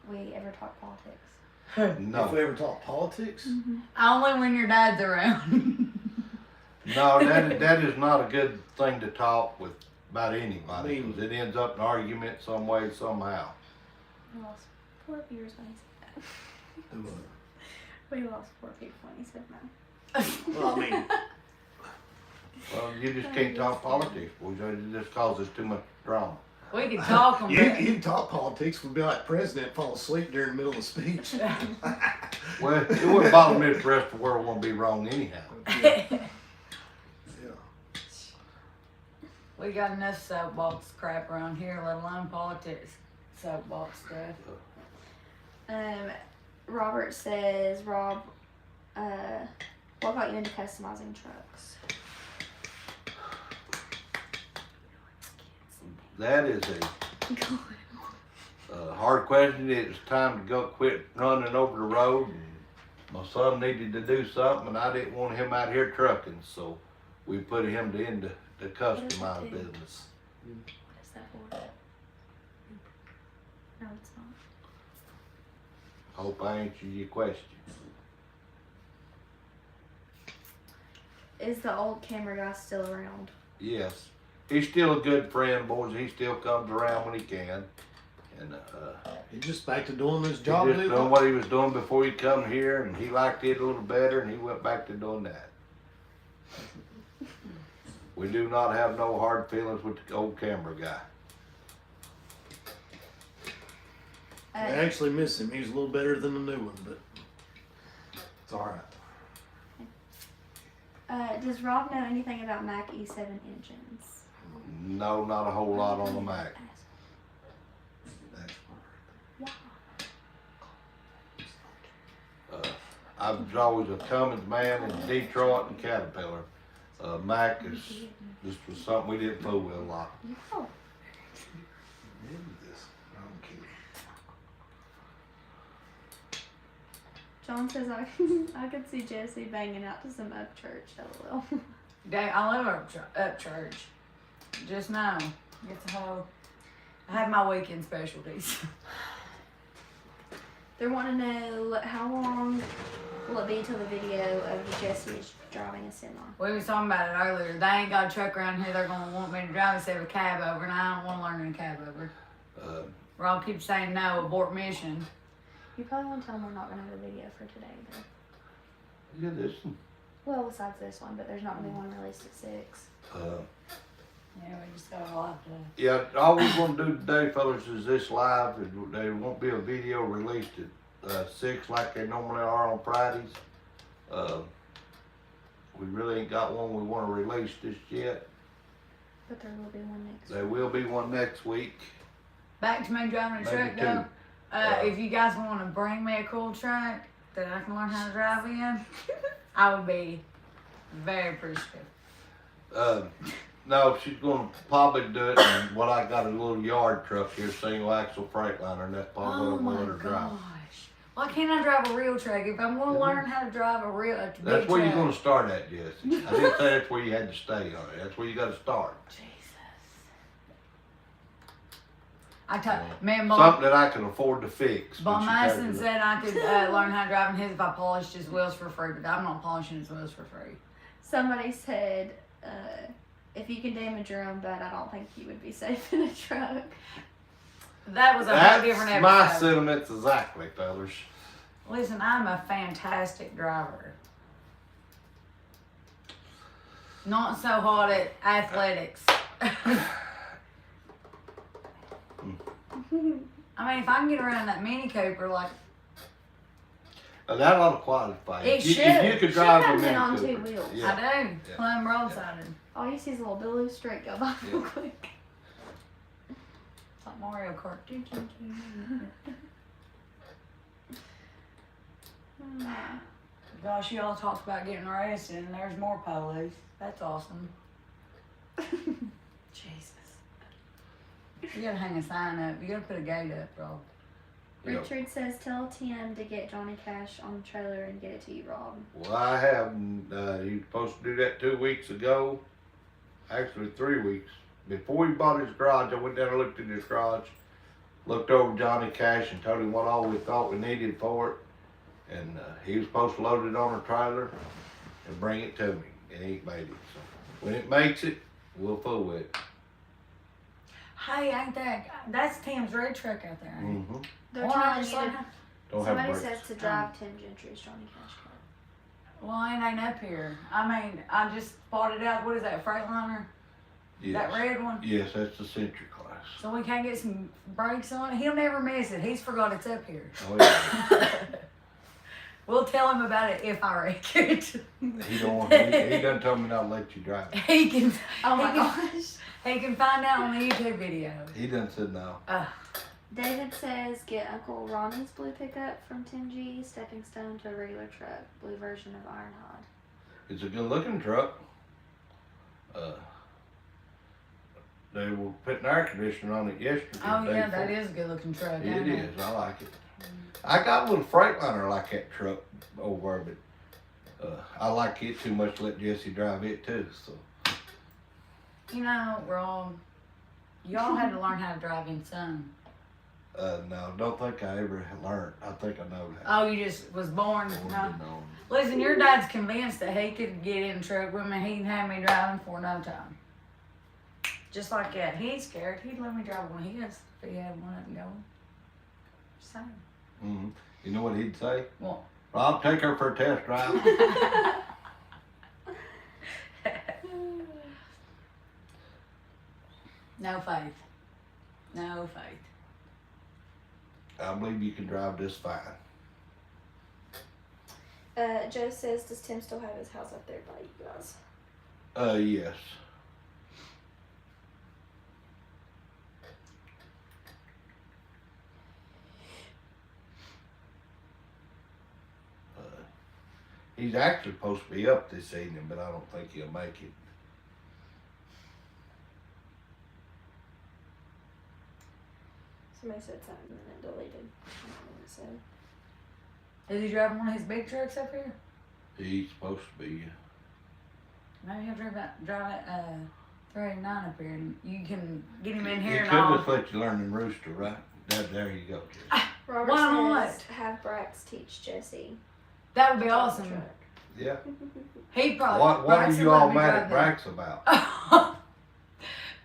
we ever talk politics. No. If we ever talk politics, Only when your dad's around. No, that is not a good thing to talk with about anybody, I mean- 'cause it ends up in argument some way, somehow. We lost 4 viewers when he said that. do We lost 4 people when he said no. well, I mean, Well, you just can't talk politics, boys. It just causes too much drama. We can talk them. you talk politics, we'd be like president fall asleep during the middle of the speech. Well, it wouldn't bother me if the rest of the world won't be wrong anyhow. Yeah. We got enough soapbox crap around here, let alone politics soapbox stuff. Robert says, Rob, what got you into customizing trucks? That is a hard question. It's time to go quit running over the road. And my son needed to do something, and I didn't want him out here trucking, so we put him into the customized do? business. What is that for? No, it's not. Hope I answered your question. Is the old camera guy still around? Yes, he's still a good friend, boys. He still comes around when he can, and He's just back to doing his he job. just dude. doing what he was doing before he come here, and he liked it a little better, and he went back to doing that. We do not have no hard feelings with the old camera guy. I actually miss him. He's a little better than the new one, but it's all right. Does Rob know anything about Mac E7 engines? No, not a whole lot on the Mac. That's I was always a Cummins man in Detroit and Caterpillar. Mac is just was something we didn't fool with a lot. Oh, this. I don't care. John says I could see Jesse banging out to some up church. LOL. I live up church. Just know, it's a whole. I have my weekend specialties. They want to know how long will it be till the video of Jesse is driving a semi. We was talking about it earlier. They ain't got a truck around here. They're gonna want me to drive instead of a Cabover, and I don't want to learn in a Cabover. Rob keeps saying no, abort mission. You probably want to tell them we're not going to have a video for today, though. Yeah, this one. Well, besides this one, but there's not going to be one released at 6. Yeah, we just got a lot to. Yeah, all we're gonna do today, fellas, is this live. There won't be a video released at 6 like they normally are on Fridays. We really ain't got one we want to release just yet. But there will be one next There will be one next week. Back to me driving a Maybe truck two. though. If you guys want to bring me a cool truck that I can learn how to drive in, I would be very appreciative. No, she's gonna probably do it. And what I got a little yard truck here, single axle Freightliner, and that's probably Oh what I'm my gonna let her drive. gosh. Why can't I drive a real truck? If I'm going to learn how to drive a real big That's where you're truck. gonna start at, Jesse. I didn't say that's where you had to stay on it. That's where you gotta start. Jesus. I told man, Something that I can afford to fix. when Bob she Madison takes it. said I could learn how to drive in his if I polished his wheels for free, but I'm not polishing his wheels for free. Somebody said, if you can damage your own butt, I don't think you would be safe in a truck. That was a whole different That's episode. my sentiments exactly, fellas. Listen, I'm a fantastic driver. Not so hot at athletics. I mean, if I can get around that Mini Cooper, like, That ought to qualify. It If you- should. If you could She drive a comes in Mini on Cooper. 2 wheels. Yeah. I do, Yeah. plumb broadsided. All you see is a little blue streak go by real Yeah. quick. It's like Mario Kart. Gosh, y'all talked about getting arrested, and there's more police. That's awesome. Jesus. You gotta hang a sign up. You gotta put a gate up, bro. Yep. Richard says, tell Tim to get Johnny Cash on the trailer and get it to you, Rob. Well, I have. He was supposed to do that 2 weeks ago. Actually, 3 weeks. Before he bought his garage, I went down and looked in his garage, looked over Johnny Cash and told him what all we thought we needed for it. And he was supposed to load it on a trailer and bring it to me. And he made it. So when it makes it, we'll fool with it. Hey, ain't that's Tim's red truck out there, ain't it? Mm-hmm. They're Well, telling just you like- to, Don't somebody have brakes. says to drive Tim Gentry's Johnny Cash car. Well, it ain't up here. I mean, I just spotted out, what is that, Freightliner? Yes. That red one? Yes, that's the Century class. So we can't get some brakes on it? He'll never miss it. He's forgot it's up here. Oh yeah. We'll tell him about it if I wreck it. He don't want. He done told me not to let you drive it. He can, Oh my He can- gosh. he can find out on the YouTube video. He done said no. David says, get Uncle Ronnie's blue pickup from Tim G, stepping stone to a regular truck, blue version of Ironhide. It's a good looking truck. They were putting air conditioner on it yesterday. Oh day yeah, that before. is a good looking truck. It ain't it? is. I like it. I got a little Freightliner like that truck over, but I like it too much to let Jesse drive it too. So You know, Rob, y'all had to learn how to drive in some. no, don't think I ever learned. I think I know that. Oh, you just was born. No. Listen, your dad's convinced that he could get in the truck with me. He can have me driving for no time. Just like that. He ain't scared. He'd let me drive one of his if he had one up and going. Just saying. Mm-hmm. You know what he'd say? What? Rob, take her for a test drive. No faith. No faith. I believe you can drive this fine. Joe says, does Tim still have his house up there by you guys? Yes. He's actually supposed to be up this evening, but I don't think he'll make it. Somebody said something and then it deleted. I don't know what it said. Is he driving one of his big trucks up here? He's supposed to be. Maybe he'll drive that 389 up here and you can get him in He here could and all. just let you learn in Rooster, right? There you go, Jesse. Robert Why says, have Brax teach Jesse. That would be to drive the awesome. truck. Yeah. He probably. What are Braxton you let all me mad drive at that. Brax about?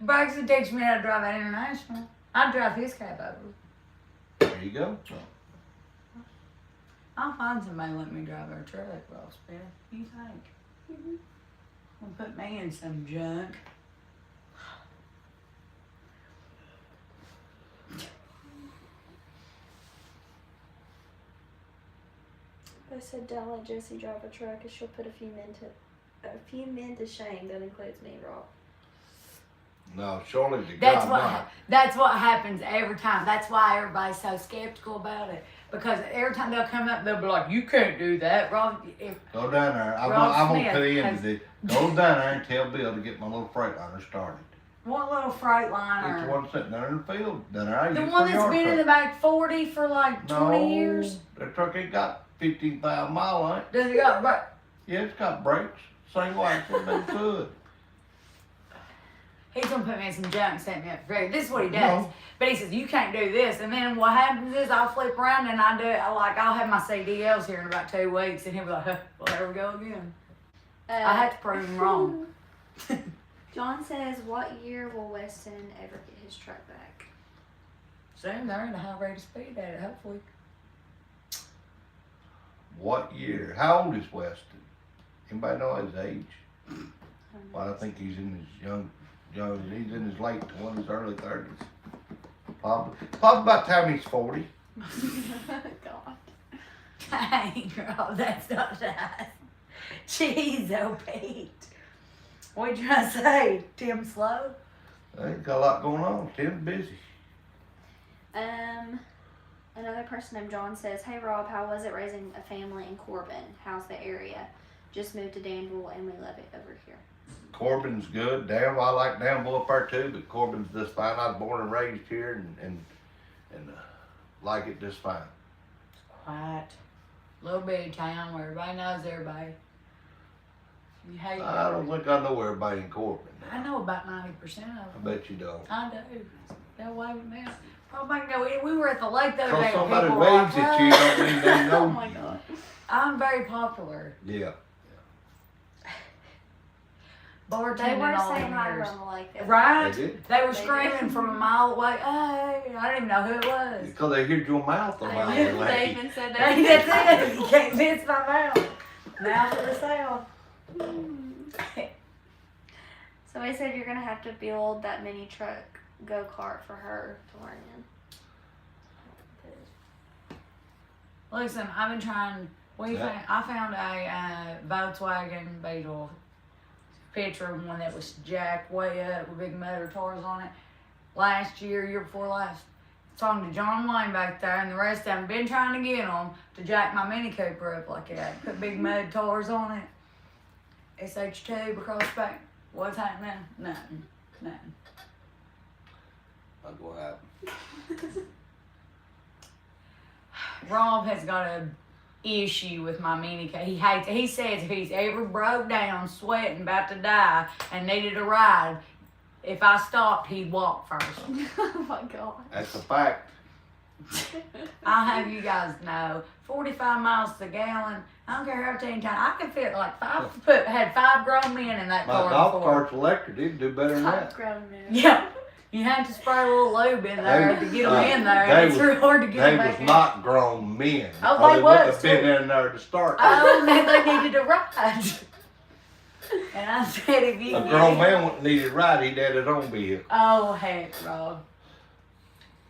Braxton teach me how to drive that international. I'd drive his cab over. There you go. I'll find somebody to let me drive their truck, Ross. You think? Will put me in some junk. I said, don't let Jessie drive a truck, and she'll put a few men to shame. That includes me, Rob. No, surely the That's God what. not. That's what happens every time. That's why everybody's so skeptical about it. Because every time they'll come up, they'll be like, "You can't do that, Rob." Go down there. I'm Rob gonna Smith put in has- today. Go down there and tell Bill to get my little Freightliner started. What little It's the Freightliner? one sitting there in the field. Down there. I The use one for that's yard been in truck. the back 40 for like 20 years. That truck ain't got 15,000 miles on it. Does it got? Yeah, it's got brakes. Same way it's been good. He's gonna put me in some junk and set me up for free. This is what he does. No. But he says, you can't do this. And then what happens is I'll flip around and I'll have my CDLs here in about 2 weeks. And he'll be like, huh, well, there we go again. I have to prove him wrong. John says, what year will Weston ever get his truck back? Soon they're in a high rate of speed at it, hopefully. What year? How old is Weston? Anybody know his age? Well, I think he's in his he's in his late 20s, early 30s. Probably about the time he's 40. God. Dang, girl, that's not nice. Jeez, oh Pete. What you trying to say? Tim slow? They got a lot going on. Tim's busy. Another person named John says, "Hey Rob, how was it raising a family in Corbin? How's the area? Just moved to Danville and we love it over here." Corbin's good. Danville, I like Danville up there too, but Corbin's just fine. I was born and raised here and like it just fine. Quiet. Little bitty town where everybody knows everybody. You hate I don't think I know everybody in Corbin. I know about 90% of I them. bet you don't. I do. They're waving now. Probably know. We were at the lake the other Cause day. somebody People were waves like, at you, don't mean they Oh know. my God. I'm very popular. Yeah. Bartending They were all saying them hi years. on the lake. the other Right? They did. They were They screaming did. from a mile away. Hey, I didn't even know who it was. Because they heard your mouth a mile They away. even said Hey, that. that's it. You can't miss my mouth. Now for the south. So he said you're gonna have to build that mini truck go-kart for her to learn in. Listen, I've been trying. Yeah. I found a Volkswagen Beetle picture of one that was jacked way up with big motor tours on it. Last year before last, talking to John Wayne back there, and the rest of them been trying to get them to jack my Mini Cooper up like that. Put big mud tours on it. SH2 across the back. What's happening? Nothing. That's what happened. Rob has got a issue with my Mini Cooper. He hates it. He says if he's ever broke down, sweating, about to die, and needed a ride, if I stopped, he'd walk first. Oh my God. That's a fact. I'll have you guys know, 45 miles to the gallon. I don't care how many times. I can fit like had 5 grown men in that My car golf before. cart's electric. It'd do better than that. Grown man. Yeah. You have to spray a little lube in there to get them in there. They It's was- real hard to get They them was back in. not grown men. Oh, or they wouldn't was, have been too. in there to start. Oh, man, they needed a ride. And I said, if you A get grown it- man wouldn't need a ride. He'd had his own vehicle. Oh, heck, Rob.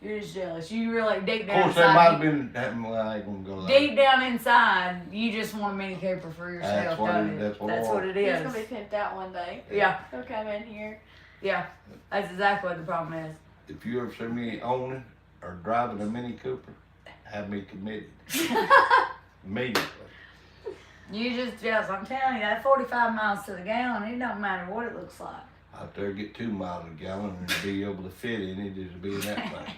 You're just jealous. You really, deep Of down course, there might have inside, been. Well, I ain't gonna go there. deep down inside, you just want a Mini Cooper for yourself, That's what don't it- you? that's what I That's want. what it He's is. gonna be pimped out one day. Yeah, He'll come in here. yeah. That's exactly what the problem is. If you ever see me owning or driving a Mini Cooper, have me committed immediately. You just jealous. I'm telling you, that 45 miles to the gallon, it don't matter what it looks like. Out there, get 2 miles a gallon and be able to fit in it. It'd be in that thing.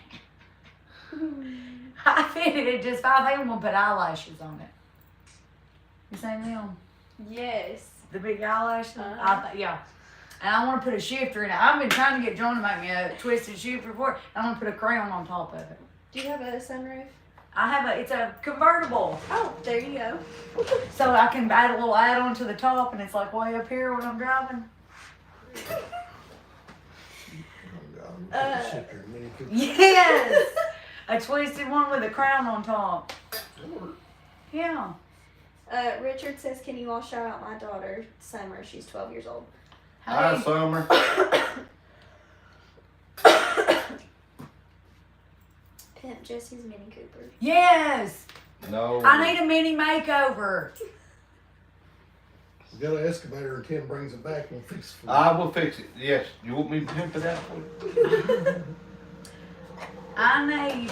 I fitted it just fine. I think I'm gonna put eyelashes on it. You seen them? Yes. The big eyelashes? Uh-huh. Yeah. And I want to put a shifter in it. I've been trying to get John to make me a twisted shifter for it. I want to put a crown on top of it. Do you have a sunroof? It's a convertible. Oh, there you go. So I can add a little add-on to the top and it's like way up here when I'm driving. Oh, God, I'm gonna put the shifter in Mini Cooper. Yes! A twisted one with a crown on top. Yeah. Richard says, can you all shout out my daughter, Summer? She's 12 years old. Hi, Hey, Summer. Pimp Jesse's Mini Cooper. yes! No. I need a mini makeover. We got an excavator and Tim brings it back and we'll fix it for you. I will fix it. Yes. You want me to pimp it out for you? I need,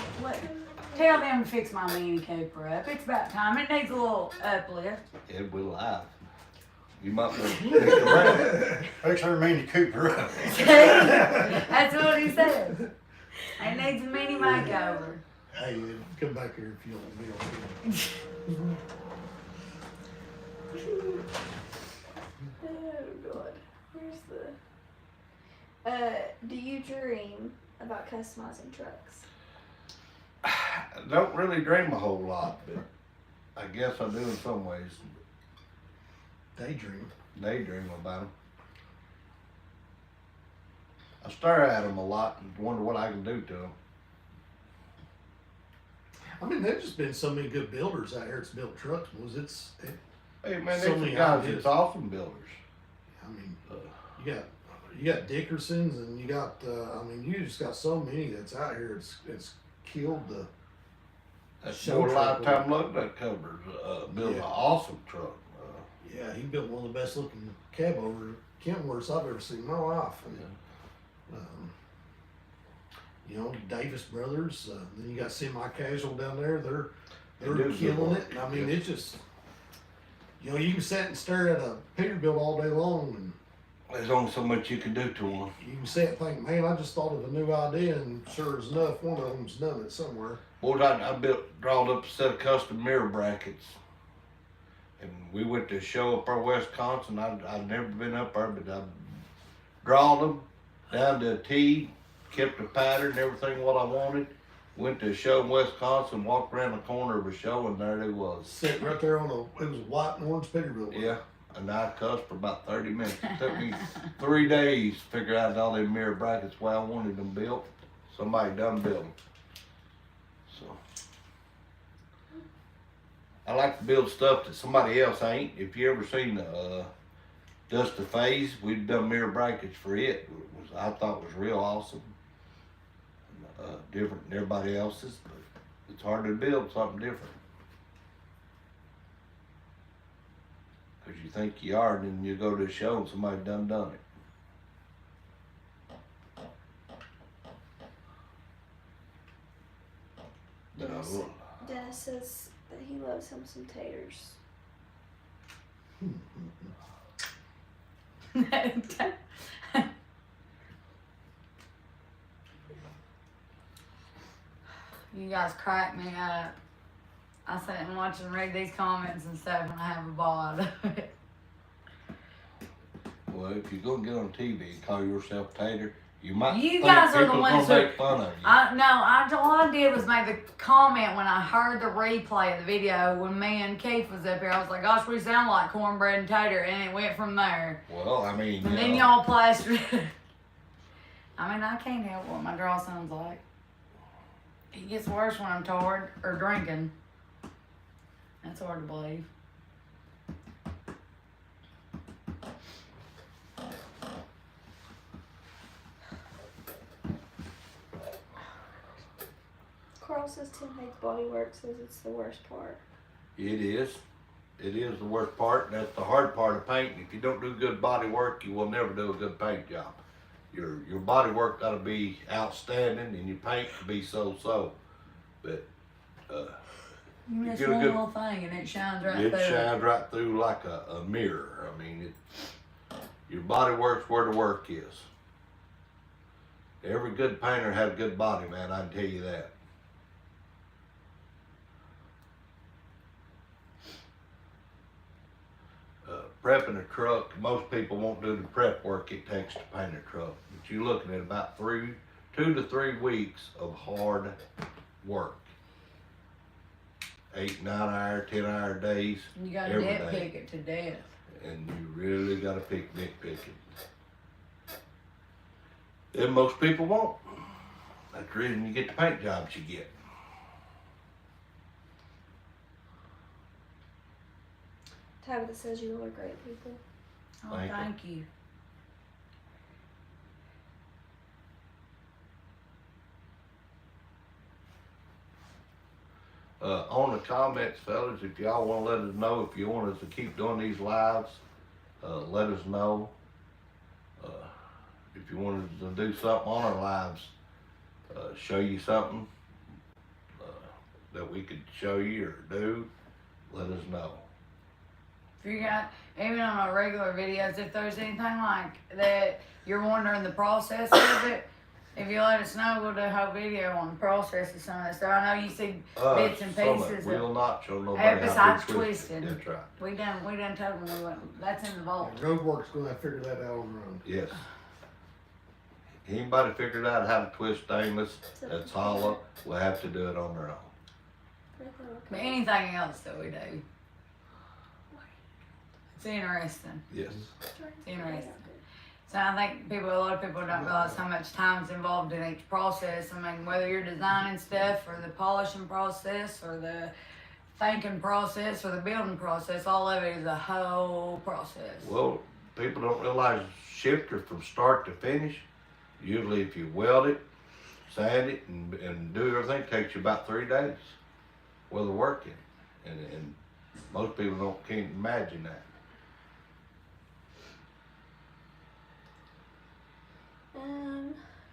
tell them to fix my Mini Cooper up. It's about time. It needs a little uplift. It will live. You might want to stick around. Fix her Mini Cooper up. See? That's what he said. It needs a mini makeover. Hey, come back here if you want to be on Oh, God. Where's the... do you dream about customizing trucks? I don't really dream a whole lot, but I guess I do in some ways. Daydream. Daydream about them. I stare at them a lot and wonder what I can do to them. I mean, there's just been so many good builders out here that's built trucks. Hey man, So there's many some guys ideas. that's awesome builders. I mean, you got Dickersons, and you got I mean, you just got so many that's out here. It's killed the. That's Show more truck lifetime look that covers. Built Yeah. an awesome truck. Yeah, he built one of the best looking Cabover Kenworths I've ever seen in my life. And, you know, Davis Brothers. Then you got Semi Casual down there. They're They do good killing work, it. I mean, yeah. it's just, you know, you can sit and stare at a Peterbilt all day long, and There's only so much you can do to them. you can sit and think, man, I just thought of a new idea, and sure as enough, one of them's done it somewhere. Boy, I drawn up a set of custom mirror brackets. And we went to a show up there in Wisconsin. I'd never been up there, but I drawn them down to a T, kept the pattern, everything what I wanted. Went to a show in Wisconsin, walked around the corner of a show, and there they was. Sitting right there on it was a white and orange Peterbilt. Yeah, and I cussed for about 30 minutes. It took me 3 days to figure out all them mirror brackets the way I wanted them built. Somebody done built them. So, I like to build stuff that somebody else ain't. If you ever seen Dusty Phase, we'd done mirror brackets for it. I thought was real awesome. Different than everybody else's, but it's hard to build something different. Cause you think you are, and then you go to a show and somebody done it. But I will. Dennis says that he loves him some taters. You guys crack me up. I sit and watch and read these comments and stuff, and I have a ball out of it. Well, if you're gonna get on TV and call yourself Tater, you might You think guys are the people's ones gonna who- make fun of you. All I did was make the comment when I heard the replay of the video when me and Keith was up here. I was like, gosh, we sound like cornbread and tater, and it went from there. Well, I mean, And then y'all plastered. I mean, I can't help what my draw sounds like. It gets worse when I'm tired or drinking. That's hard to believe. Carl says Tim hates bodywork, says it's the worst part. it is. It is the worst part, and that's the hard part of painting. If you don't do good body work, you will never do a good paint job. Your body work gotta be outstanding, and your paint can be so-so. But You miss get a one good- little thing and it shines right it through. shines right through like a mirror. I mean, your body work's where the work is. Every good painter had a good body, man, I can tell you that. Prepping a truck, most people won't do the prep work it takes to paint a truck. But you're looking at about 2 to 3 weeks of hard work. 8, 9 hour, 10-hour days. You gotta every nitpick day. it to death. And you really gotta nitpick it. And most people won't. That's the reason you get the paint jobs you get. Tabitha says you all are great people. Oh, Thank you. thank you. On the comments, fellas, if y'all wanna let us know if you want us to keep doing these lives, let us know. If you want us to do something on our lives, show you something that we could show you or do, let us know. If you got, even on our regular videos, if there's anything like that you're wondering the process of it, if you let us know, we'll do a whole video on the process of some of that stuff. I know you see bits and Some of it pieces We'll of, not show nobody how besides to twist it. twisting. That's right, we done told them we went, that's in the vault. Roadwork's gonna have to figure that out on their own. yes. Anybody figured out how to twist stainless that's hollow, will have to do it on their own. But anything else that we do, it's interesting. Yes. It's interesting. So I think a lot of people don't realize how much time's involved in each process. I mean, whether you're designing stuff or the polishing process or the thinking process or the building process, all of it is a whole process. Well, people don't realize shifter from start to finish, usually if you weld it, sand it, and do everything, takes you about 3 days worth of working. And most people can't imagine that.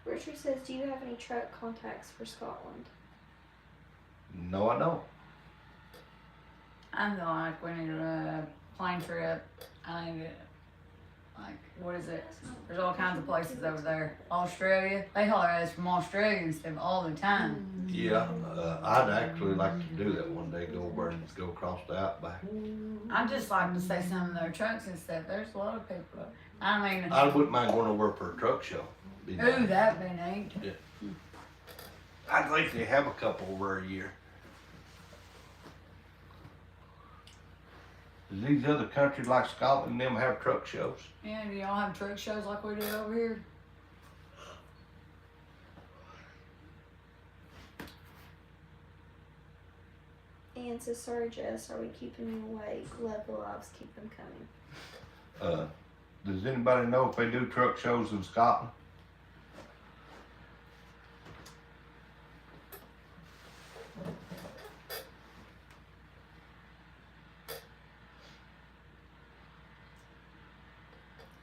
Richard says, do you have any truck contacts for Scotland? No, I don't. I feel like we need a plane trip. I need it. Like, what is it? There's all kinds of places over there. Australia. They holler at us from Australia and stuff all the time. Yeah, I'd actually like to do that one day, go over and go across the outback. I'd just like to see some of their trucks and stuff. There's a lot of people. I mean, I wouldn't mind going over for a truck show. Be nice. ooh, that'd be neat. I think they have a couple over a year. Does these other countries like Scotland and them have truck shows? Yeah, do y'all have truck shows like we do over here? And so sorry, Jess, are we keeping you awake? Love the lives, keep them coming. Does anybody know if they do truck shows in Scotland?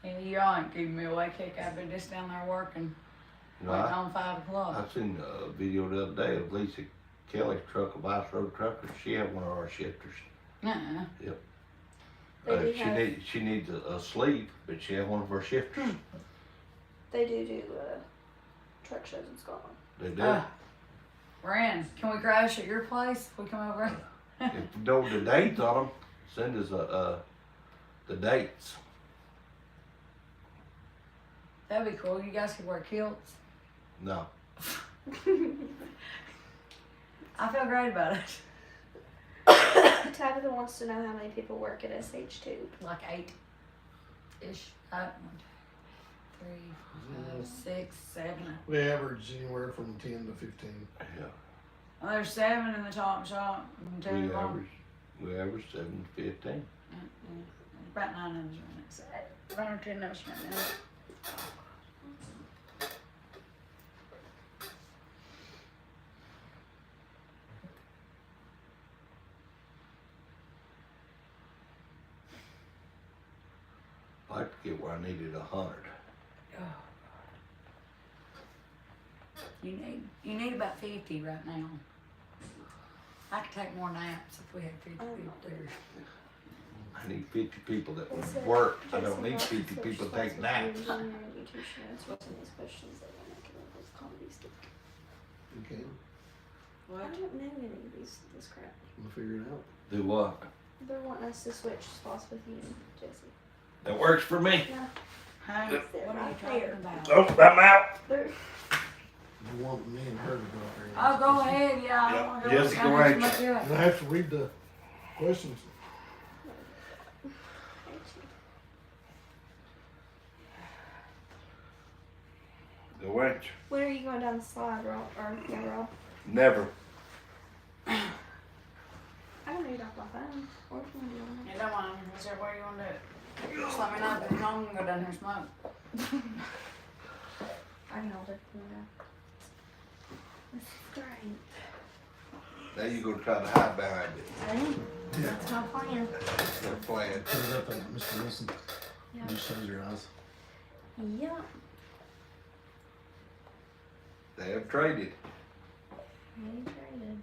Yeah, y'all ain't keeping me awake. Heck, I've been just down there working, No, waiting on 5 o'clock. I seen a video the other day of Lisa Kelly's truck, a Vice Road trucker. She had one of our shifters. Uh-uh. They do have- She needs a sleeve, but she had one of our shifters. They do truck shows in Scotland. They do. Ren, can we crash at your place if we come over? If you know the dates on them, send us the dates. That'd be cool. You guys could wear kilts. No. I feel great about it. Tabitha wants to know how many people work at SH2. Like 8-ish. 1, 2, 3, 4, 5, 6, 7. We average anywhere from 10 to 15. Yeah. Well, there's 7 in the top shop. And 2 in the bottom. We average 7 to 15. About 9 of us running. So 9 or 10 of us running. I'd like to get where I needed 100. You need about 50 right now. I could take more naps if we had 50 people there. I need 50 people that would work. I don't need 50 people to take naps. These questions that we're making up with comedy stick. Okay, I don't know any of this crap. we'll figure it out. Do what? They're wanting us to switch spots with you, Jesse. That works for me. Huh? What are you talking about? Oh, I'm out. They're, You want me and her to go out there? Oh, go ahead, yeah. I wanna go Jesse, look. go I ahead. know so much of it. And I have to read the questions. The wench. when are you going down the slide, Rob? Rob? Never. I don't need it off my phone. Or if you want to do it. Yeah, don't mind. Whichever way you want to do it. Just let me know if it's long and go down here and smoke. I can hold it. This is great. Now you go try to hide behind it. See? That's my plan. They're playing. Put it up there, Mr. Wilson. Yeah. Just close your eyes. Yeah. They have traded. Really traded.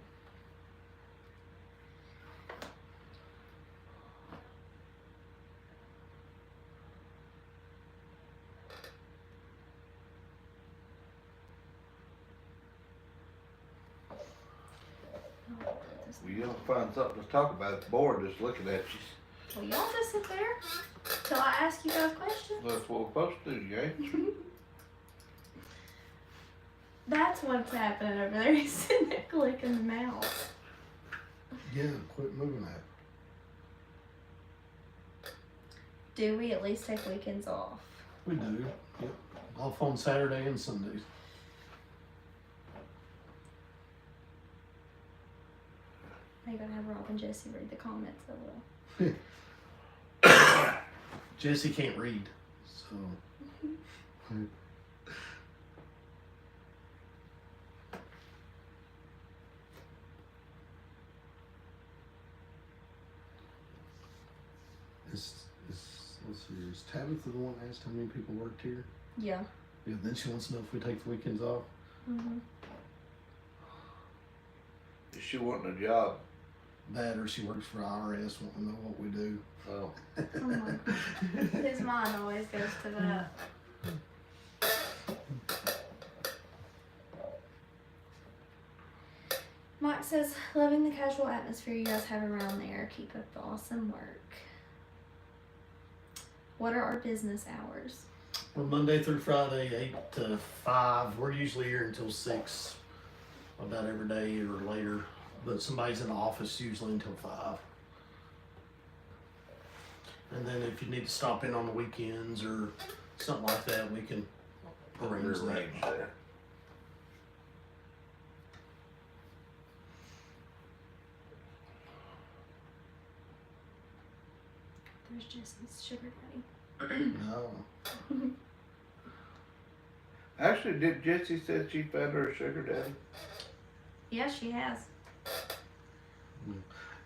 Well, you don't find something to talk about. The board just looking at you. Well, y'all just sit there till I ask you guys questions. That's what we're supposed to do, you ain't? That's what's happening over there. He's sitting there clicking the mouse. Yeah, quit moving that. Do we at least take weekends off? We do. Off on Saturday and Sundays. Are you gonna have Rob and Jesse read the comments a little? Jesse can't read, so. Let's see, is Tabitha the one that asked how many people worked here? Yeah. Yeah, then she wants to know if we take the weekends off. Mm-hmm. Is she wanting a job? That or she works for IRS, wanting to know what we do. Oh. Oh my God. His mind always goes to that. Mike says, loving the casual atmosphere you guys have around there. Keep up the awesome work. What are our business hours? We're Monday through Friday, 8 to 5. We're usually here until 6, about every day or later. But somebody's in the office usually until 5. And then if you need to stop in on the weekends or something like that, we can arrange that. Arrange that. There's Jesse's sugar daddy. No. Actually, did Jessie said she found her a sugar daddy? Yeah, she has.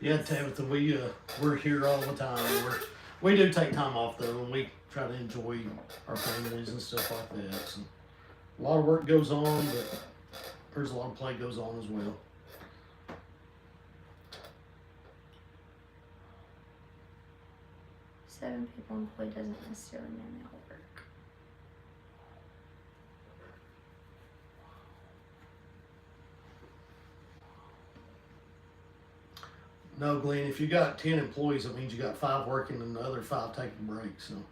Yeah, Tabitha, we're here all the time. We do take time off though, and we try to enjoy our families and stuff like that. So, a lot of work goes on, but there's a lot of play goes on as well. Seven people employed doesn't necessarily mean they all work. No, Glenn, if you got 10 employees, that means you got 5 working and the other 5 taking breaks. So,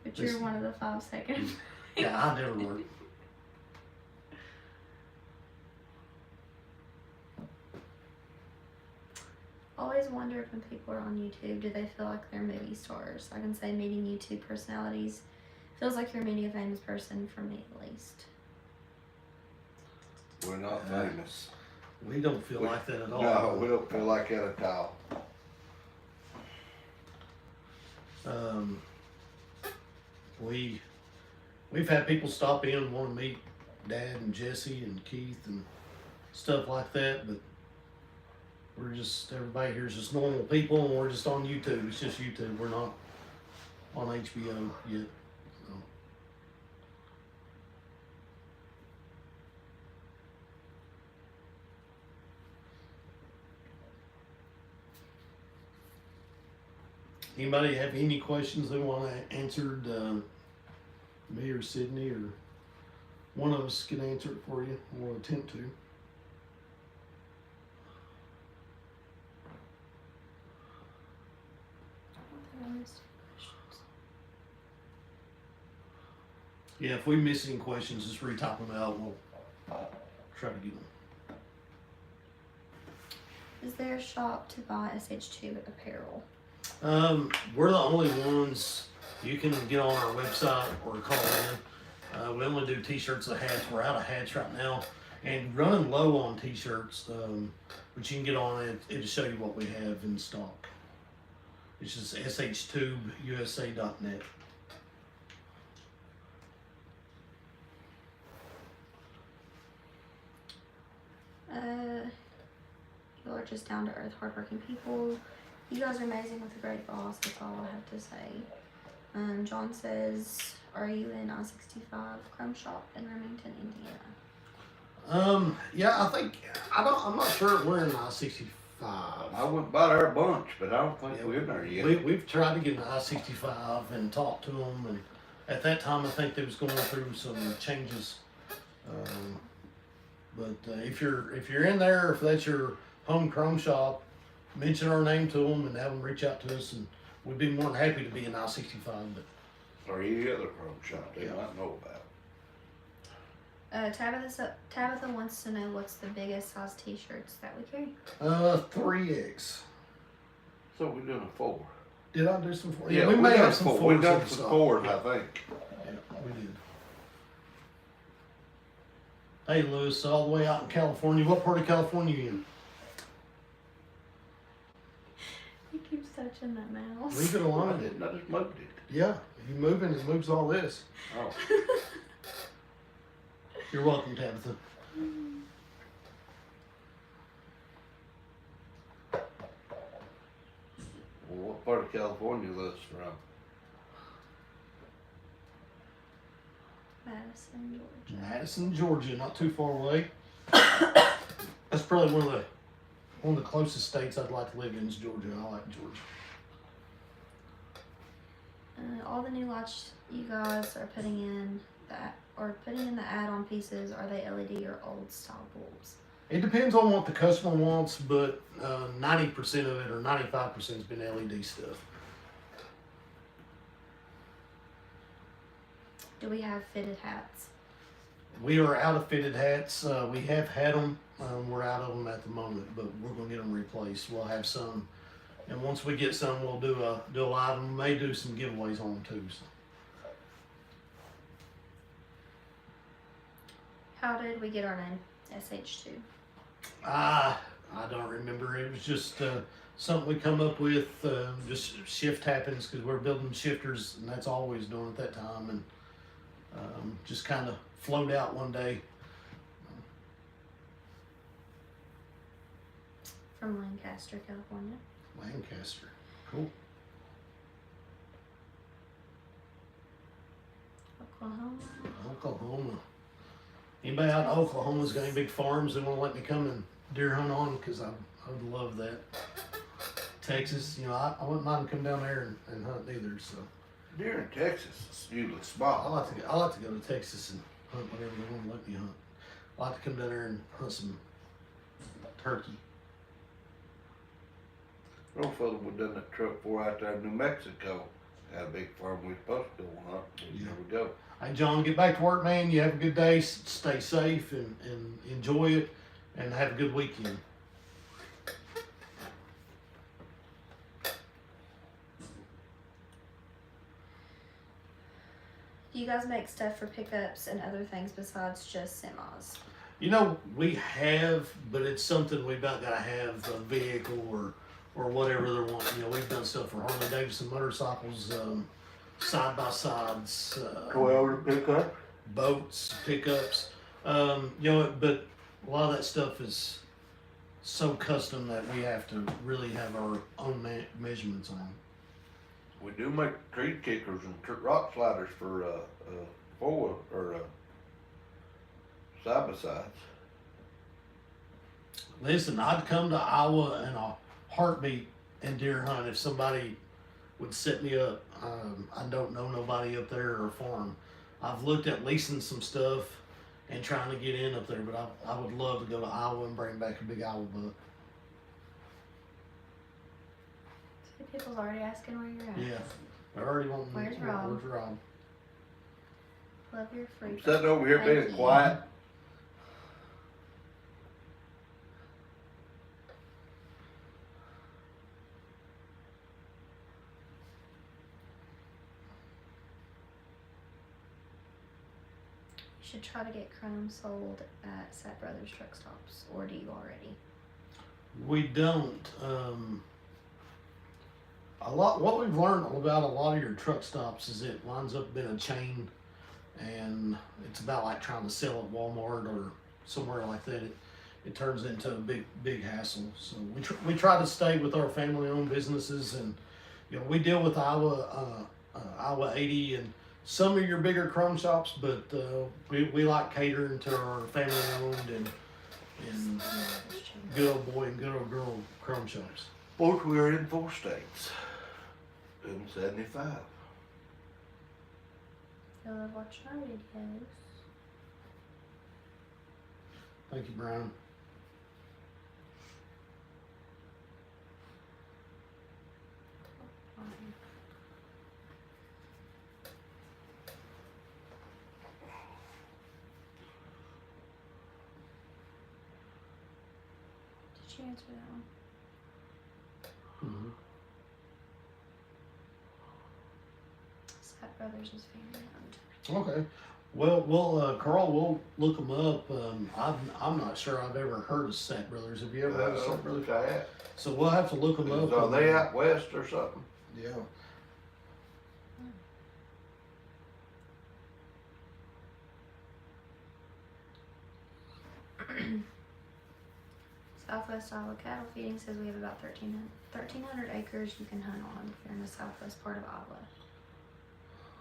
But you're one of the 5 seconds. yeah, I never work. Always wondered when people are on YouTube, do they feel like they're movie stars? I can say meeting YouTube personalities feels like you're meeting a famous person, for me at least. We're not famous. We don't feel like that at all. No, we don't feel like that at all. We've had people stop in and want to meet Dad and Jesse and Keith and stuff like that, but everybody here's just normal people, and we're just on YouTube. It's just YouTube. We're not on HBO yet. So. Anybody have any questions they want answered? Me or Sydney or one of us can answer it for you, or attempt to. Yeah, if we miss any questions, just retype them out. We'll try to get them. Is there a shop to buy SH2 apparel? We're the only ones. You can get on our website or call in. We only do t-shirts and hats. We're out of hats right now and running low on t-shirts. But you can get on it. It'll show you what we have in stock. It's just shtubeusa.net. You are just down to earth, hardworking people. You guys are amazing with a great boss. That's all I have to say. John says, "Are you in I-65 Chrome Shop in Remington, Indiana?" Yeah, I'm not sure we're in I-65. I went by there a bunch, but I don't think we're in there yet. We've tried to get in I-65 and talk to them, and at that time I think they was going through some changes. But if you're in there, if that's your home Chrome Shop, mention our name to them and have them reach out to us, and we'd be more than happy to be in I-65. But Or any other Chrome Shop they might know about. Tabitha wants to know what's the biggest size t-shirts that we carry. 3X. So we're doing a 4. Did I do some 4? Yeah, we may done have some 4. 4s. We done in some stock. 4s, I think. Yeah. Yeah, we did. Hey, Lewis, all the way out in California. What part of California you in? He keeps touching that mouse. Leave it I alone. didn't, I just moved it. Yeah, you moving, it moves all this. Oh. You're welcome, Tabitha. Well, what part of California lives from? Madison, Georgia. Madison, Georgia, not too far away. That's probably one of the closest states I'd like to live in is Georgia. I like Georgia. All the new lights you guys are putting in the add-on pieces, are they LED or old style bulbs? It depends on what the customer wants, but 90% of it or 95% has been LED stuff. Do we have fitted hats? We are out of fitted hats. We have had them. We're out of them at the moment, but we're gonna get them replaced. We'll have some, and once we get some, we'll do a live. And we may do some giveaways on them too. So. How did we get our name? SH2. I don't remember. It was just something we come up with. Just shift happens because we're building shifters, and that's all we was doing at that time, and just kind of float out one day. From Lancaster, California. Lancaster, cool. Oklahoma. Anybody out in Oklahoma's got any big farms that want to let me come and deer hunt on? Because I would love that. Texas, I wouldn't mind coming down there and hunt either. So Deer in Texas is usually I small. like to go to Texas and hunt whatever they want to let me hunt. I like to come down there and hunt some turkey. Old fellow we done that truck for out there in New Mexico had a big farm we was supposed to go hunt. But Yeah. Here we go. Hey, John, get back to work, man. You have a good day. Stay safe and enjoy it, and have a good weekend. Do you guys make stuff for pickups and other things besides just semis? We have, but it's something we've about got to have a vehicle or whatever they're wanting. We've done stuff for Harley Davidson motorcycles, side by sides, Toyota pickup. boats, pickups. But a lot of that stuff is so custom that we have to really have our own measurements on. We do make tree kickers and rock sliders for four or side by sides. Listen, I'd come to Iowa in a heartbeat and deer hunt if somebody would set me up. I don't know nobody up there or farm. I've looked at leasing some stuff and trying to get in up there, but I would love to go to Iowa and bring back a big Iowa buck. See, people's already asking where you're at. Yeah, they're already wanting. Where's Rob? Where's Rob? Love your free. I'm sitting over here Thank being you. quiet. You should try to get Chrome sold at Sat Brothers truck stops, or do you already? We don't. What we've learned about a lot of your truck stops is it winds up being a chain, and it's about like trying to sell at Walmart or somewhere like that. It turns into a big hassle. So we try to stay with our family-owned businesses, and we deal with Iowa 80 and some of your bigger chrome shops, but we like catering to our family-owned and good old boy and good old girl chrome shops. Both we are in 4 states. In 75. You'll love watching our videos. Thank you, Brian. Did you answer that one? Mm-hmm. Sat Brothers is family owned. Okay. Well, Carl, we'll look them up. I'm not sure I've ever heard of Sapp Brothers. Have you ever heard of Sapp Brothers? That. So we'll have to look them up. Are they out west or something? Yeah. Southwest Iowa Cattle Feeding says we have about 1,300 acres you can hunt on if you're in the southwest part of Iowa.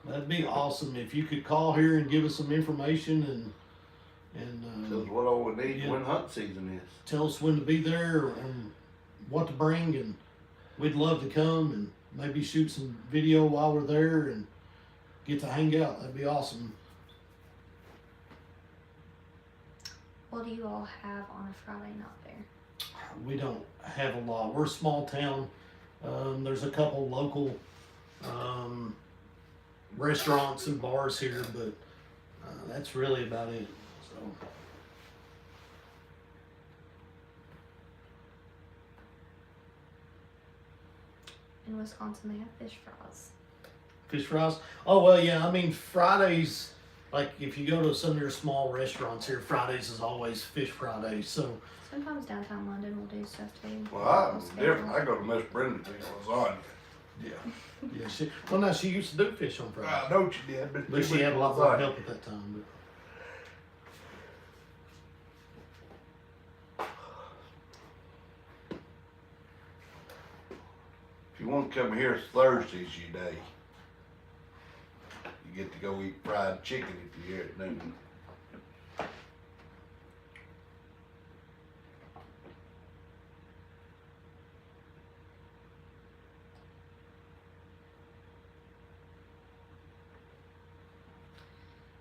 That'd be awesome if you could call here and give us some information Tells what all we need Yeah. when hunt season is. tell us when to be there and what to bring, and we'd love to come and maybe shoot some video while we're there and get to hang out. That'd be awesome. What do you all have on a Friday not there? We don't have a lot. We're a small town. There's a couple local restaurants and bars here, but that's really about it. So. In Wisconsin, they have fish fries. Fish fries? Oh, well, yeah, I mean, Fridays, like if you go to some of your small restaurants here, Fridays is always Fish Fridays. So, Sometimes downtown London will do stuff too. Well, I'm different. I go to Miss Brenda to get lasagna. yeah, now she used to do fish on Friday. I know she did, But she had a lot more help at that time. If you want to come here, Thursday's your day. You get to go eat fried chicken if you're here at noon.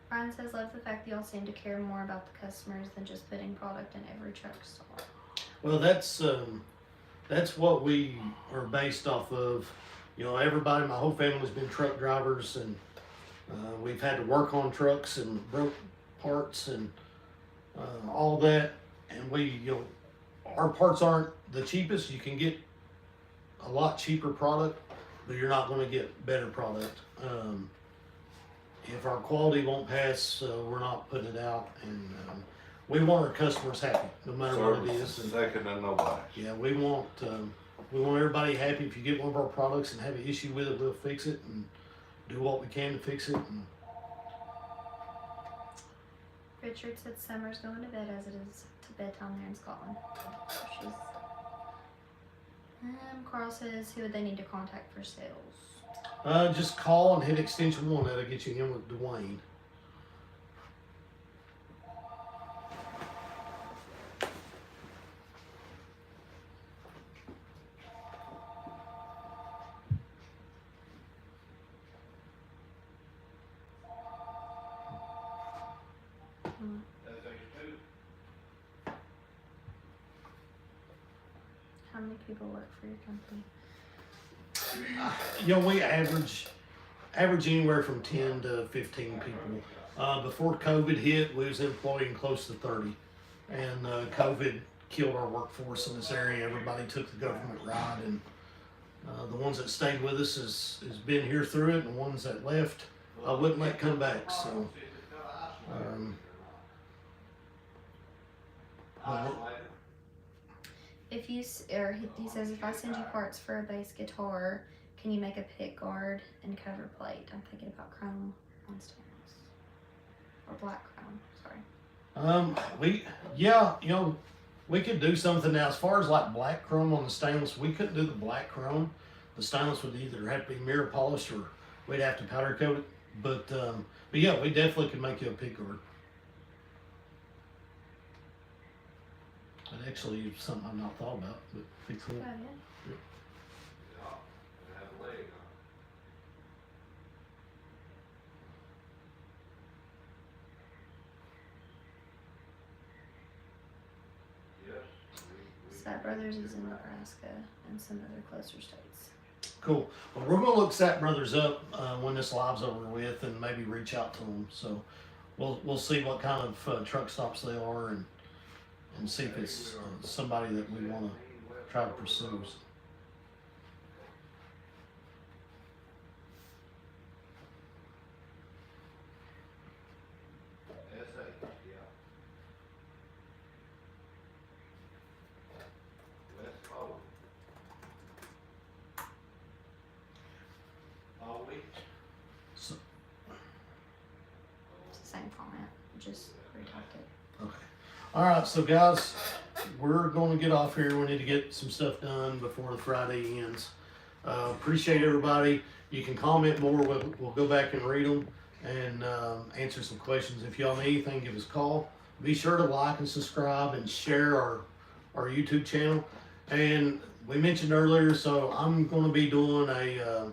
Brian says, love the fact that y'all seem to care more about the customers than just putting product in every truck stop. Well, that's what we are based off of. You know, everybody, my whole family's been truck drivers, and we've had to work on trucks and broke parts and all that. And our parts aren't the cheapest. You can get a lot cheaper product, but you're not going to get better product. If our quality won't pass, we're not putting it out, and we want our customers happy, no matter what it is. And, Second to nobody. yeah, we want everybody happy. If you get one of our products and have an issue with it, we'll fix it and do what we can to fix it. And Richard said Summer's going to bed as it is to bedtime there in Scotland. So she's. Carl says, who would they need to contact for sales? just call and hit extension 1. That'll get you in with Dwayne. How many people work for your company? We average anywhere from 10 to 15 people. Before COVID hit, we was employing close to 30, and COVID killed our workforce in this area. Everybody took the government ride, and the ones that stayed with us has been here through it, and the ones that left, I wouldn't let come back. So. If you, he says, if I send you parts for a bass guitar, can you make a pick guard and cover plate? I'm thinking about chrome on stainless. Or black chrome, sorry. We could do something now. As far as like black chrome on the stainless, we couldn't do the black chrome. The stainless would either have to be mirror polished or we'd have to powder coat it. But yeah, we definitely could make you a pick guard. That actually is something I've not thought about, but fix it. Oh, yeah. Sapp Brothers is in Nebraska and some other closer states. Cool. Well, we're gonna look Sapp Brothers up when this live's over with, and maybe reach out to them. So we'll see what kind of truck stops they are, and see if it's somebody that we want to try to pursue. same format, just retyped it. Okay. All right, so guys, we're going to get off here. We need to get some stuff done before the Friday ends. Appreciate everybody. You can comment more. We'll go back and read them and answer some questions. If y'all need anything, give us a call. Be sure to like and subscribe and share our YouTube channel. And we mentioned earlier, so I'm going to be doing a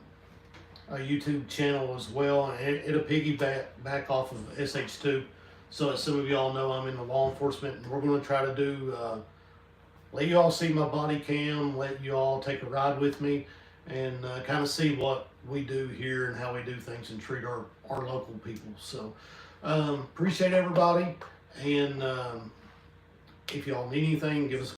YouTube channel as well, and it'll piggyback back off of SH2. So as some of y'all know, I'm in the law enforcement, and we're going to try to do let you all see my body cam, let you all take a ride with me, and kind of see what we do here and how we do things and treat our local people. So appreciate everybody, and if y'all need anything, give us a